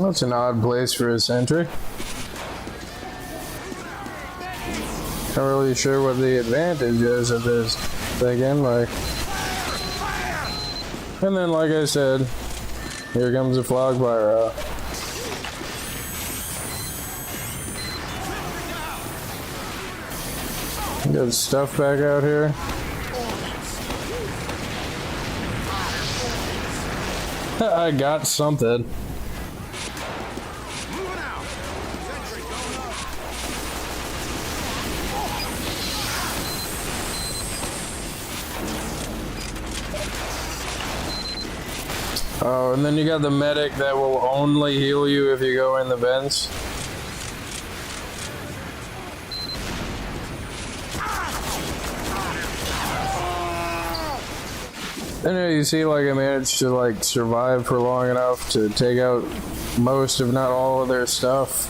That's an odd place for a sentry. Not really sure what the advantage is of this thinking, like. And then, like I said, here comes a Flogpyro. Got stuff back out here. I got something. Oh, and then you got the medic that will only heal you if you go in the vents. And then you see, like, I managed to, like, survive for long enough to take out most, if not all, of their stuff.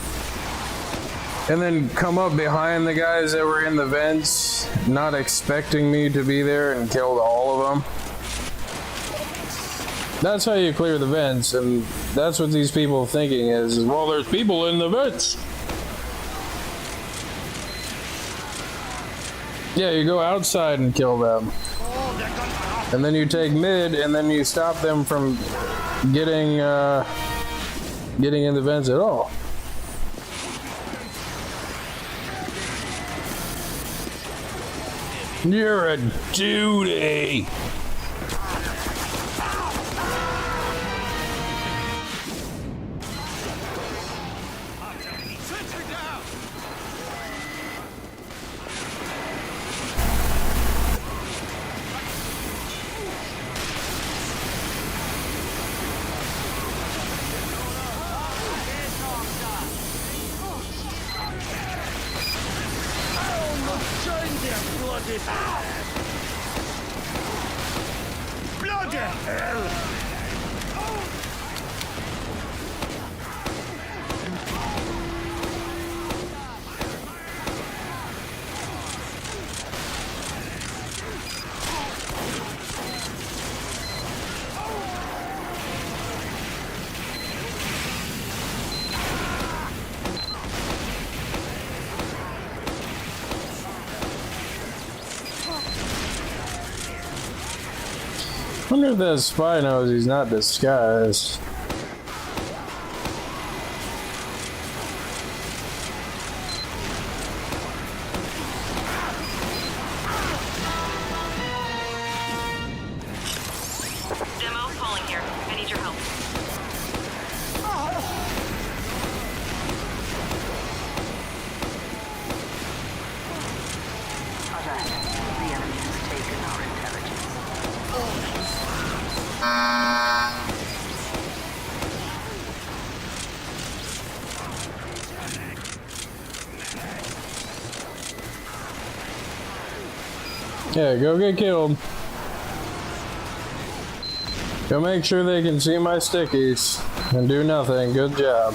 And then come up behind the guys that were in the vents, not expecting me to be there, and killed all of them. That's how you clear the vents, and that's what these people are thinking is, well, there's people in the vents. Yeah, you go outside and kill them. And then you take mid, and then you stop them from getting in the vents at all. You're a duty. Bloody hell! I wonder if that spy knows he's not disguised. Demo, calling here. I need your help. Alert. The enemy has taken our intelligence. Yeah, go get killed. Go make sure they can see my stickies and do nothing. Good job.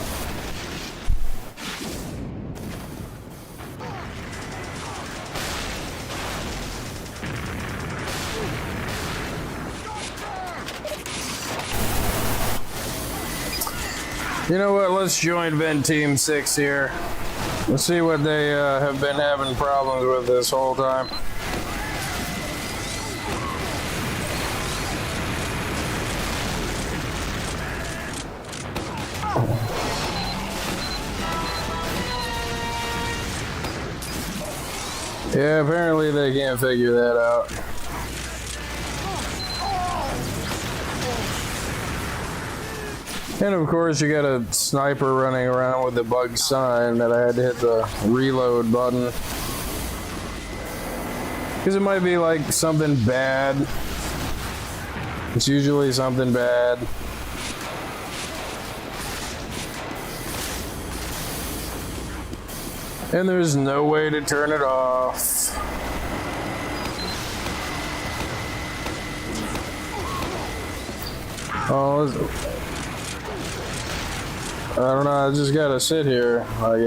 You know what? Let's join Vent Team 6 here. Let's see what they have been having problems with this whole time. Yeah, apparently they can't figure that out. And of course you got a sniper running around with the bug sign that I had to hit the reload button. Because it might be like something bad. It's usually something bad. And there's no way to turn it off. Oh, I don't know, I just gotta sit here. Like,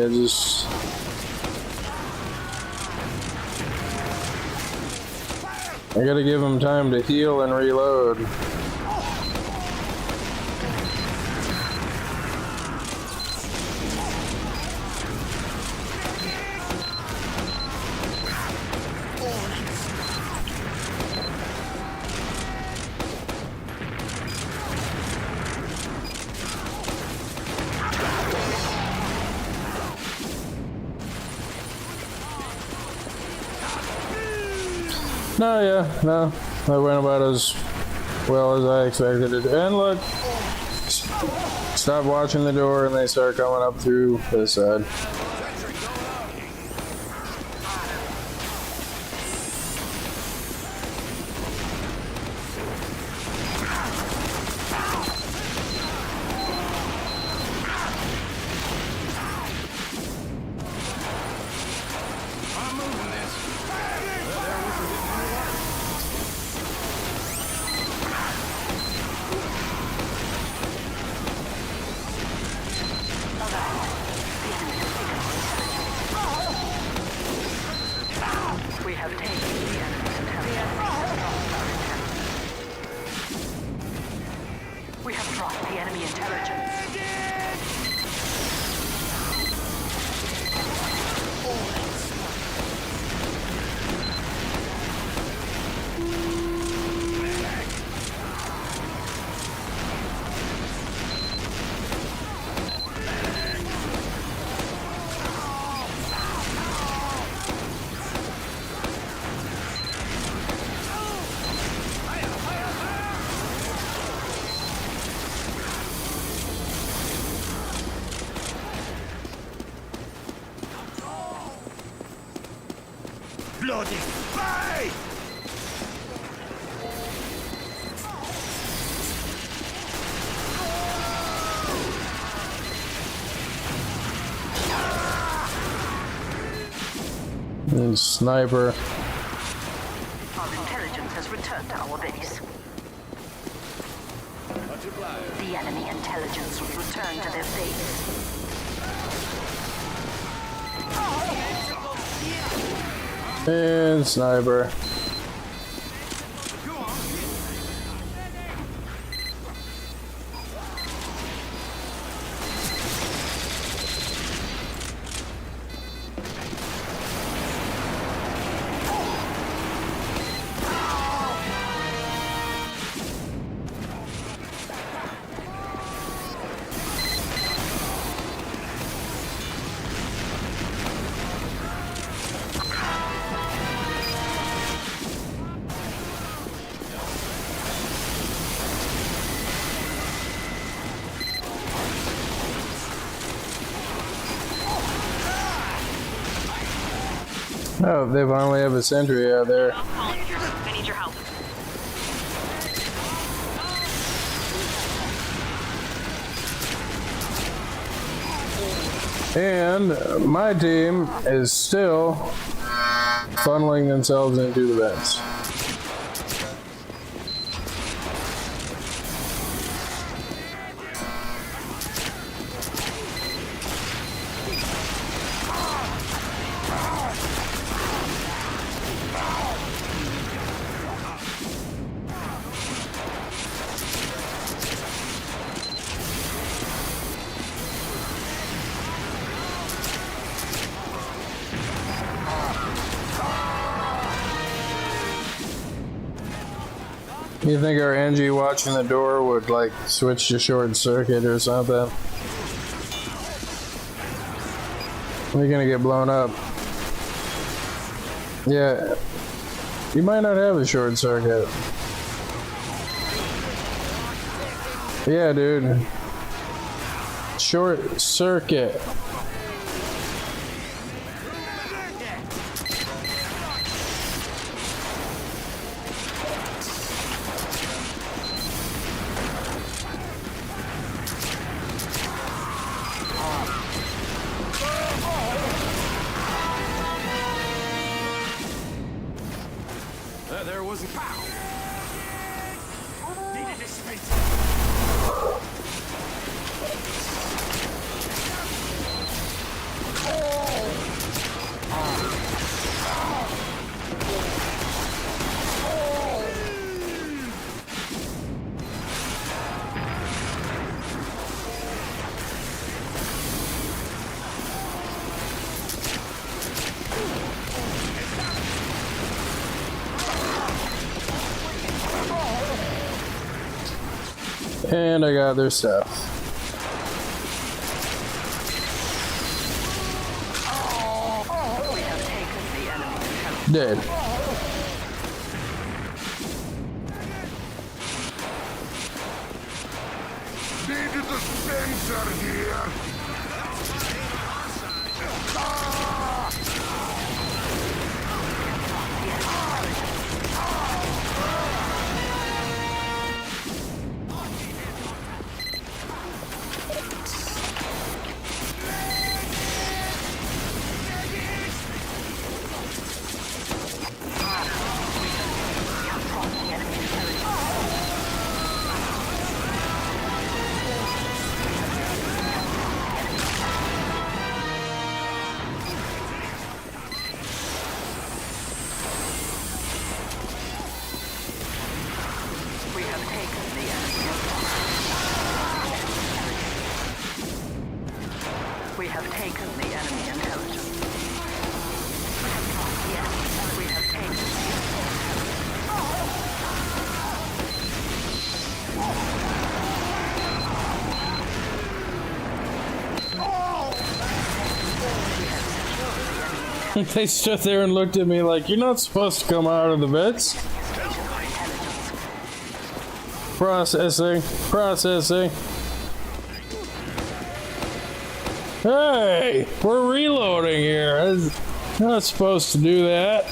I gotta give him time to heal and reload. No, yeah, no. That went about as well as I expected it. And look, stop watching the door and they start coming up through this side. We have taken the enemy's intelligence. We have crossed the enemy intelligence. Bloody spy! And sniper. Our intelligence has returned to our base. The enemy intelligence will return to their base. And sniper. Oh, they finally have a sentry out there. Calling here. I need your help. And my team is still funneling themselves into the vents. You think our NG watching the door would like switch to short circuit or something? We're gonna get blown up. Yeah, you might not have a short circuit. Yeah, dude. Short circuit. There wasn't. Pow! Needed a space. And I got their stuff. We have taken the enemy intelligence. Dead. Spencer here. We have taken the enemy. We have taken the enemy intelligence. Yes, we have taken the They stood there and looked at me like, you're not supposed to come out of the vents. Processing. Processing. Hey! We're reloading here. I'm not supposed to do that.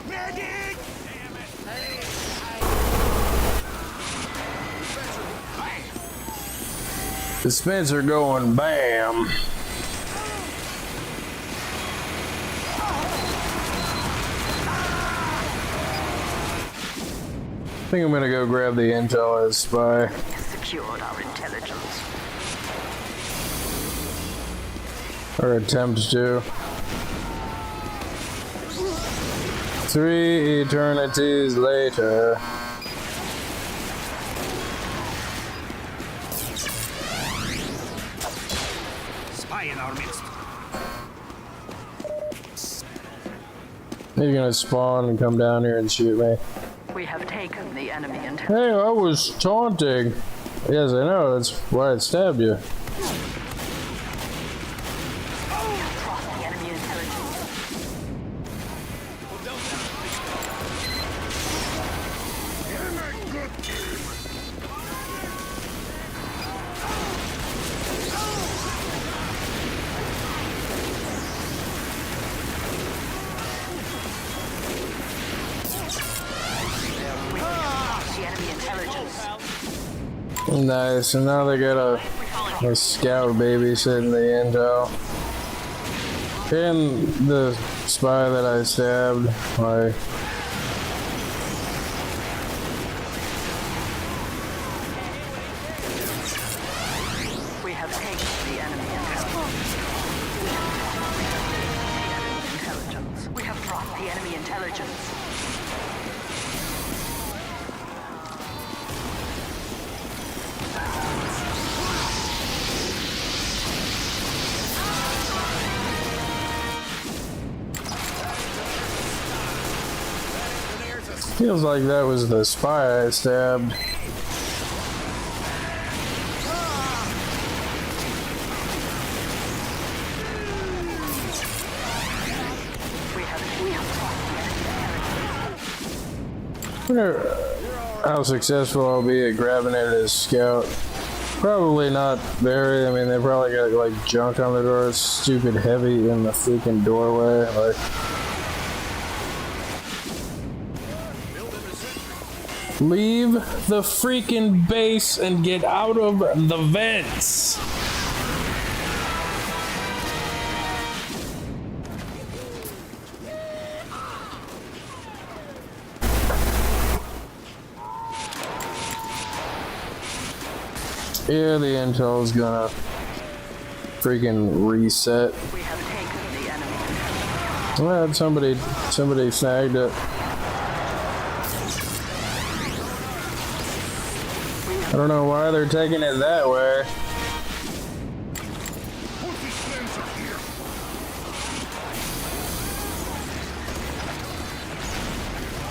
Medic! Dispenser going bam. I think I'm gonna go grab the intel as spy. secured our intelligence. Or attempt to. 3 eternities later. Spy in our midst. He's gonna spawn and come down here and shoot me. We have taken the enemy intelligence. Hey, I was taunting. Yes, I know. That's why I stabbed you. Across the enemy intelligence. We have across the enemy intelligence. Nice. And now they got a scout babysitting the intel. And the spy that I stabbed. Like, We have taken the enemy intelligence. We have brought the enemy intelligence. feels like that was the spy I stabbed. I wonder how successful I'll be at grabbing it as scout. Probably not very. I mean, they probably got like junk on the door. It's stupid heavy in the freaking doorway. Like, leave the freaking base and get out of the vents. Yeah, the intel's gonna freaking reset. We have taken the enemy. Well, somebody snagged it. I don't know why they're taking it that way.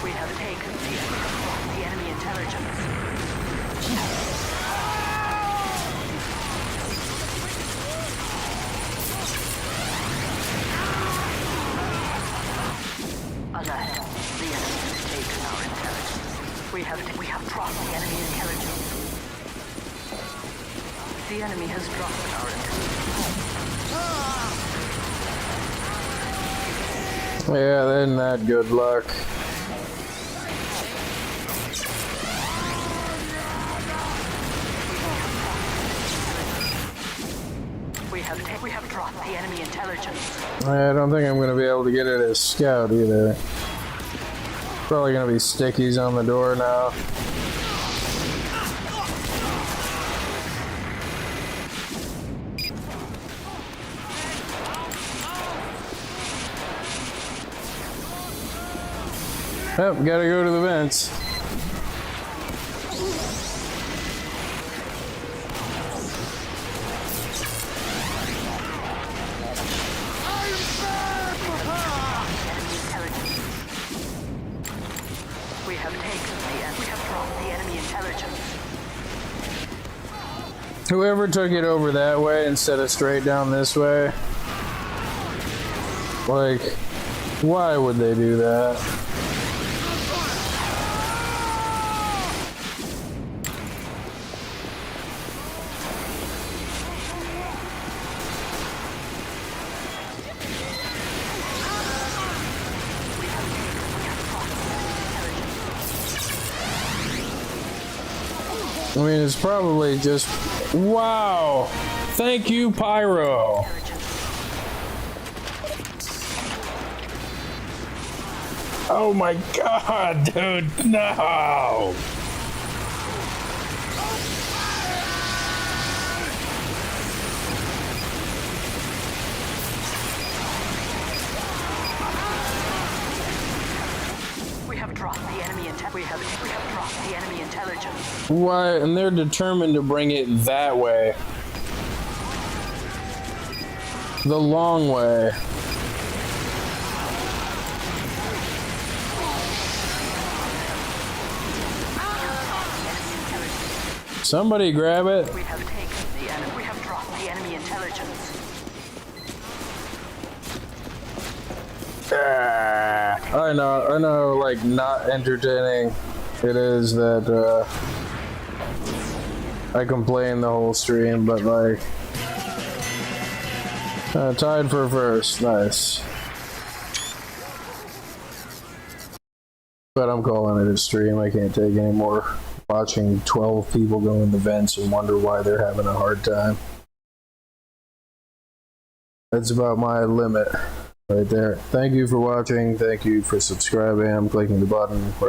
We have taken the enemy intelligence. Watch ahead. The enemy has taken our intelligence. We have dropped the enemy intelligence. The enemy has dropped our intelligence. Yeah, isn't that good luck? We have dropped the enemy intelligence. I don't think I'm gonna be able to get it as scout either. Probably gonna be stickies on the door now. Yep, gotta go to the vents. We have dropped the enemy intelligence. Whoever took it over that way instead of straight down this way, like, why would they do that? I mean, it's probably just, wow, thank you, Pyro. Oh my god, dude, no. We have dropped the enemy we have dropped the enemy intelligence. Why? And they're determined to bring it that way. The long way. Somebody grab it. We have taken the enemy. We have dropped the enemy intelligence. I know, like, not entertaining it is that, I complain the whole stream, but, like, tied for first, nice. But I'm calling it a stream, I can't take any more watching 12 people go in the vents and wonder why they're having a hard time. That's about my limit. Right there. Thank you for watching. Thank you for subscribing. I'm clicking the button.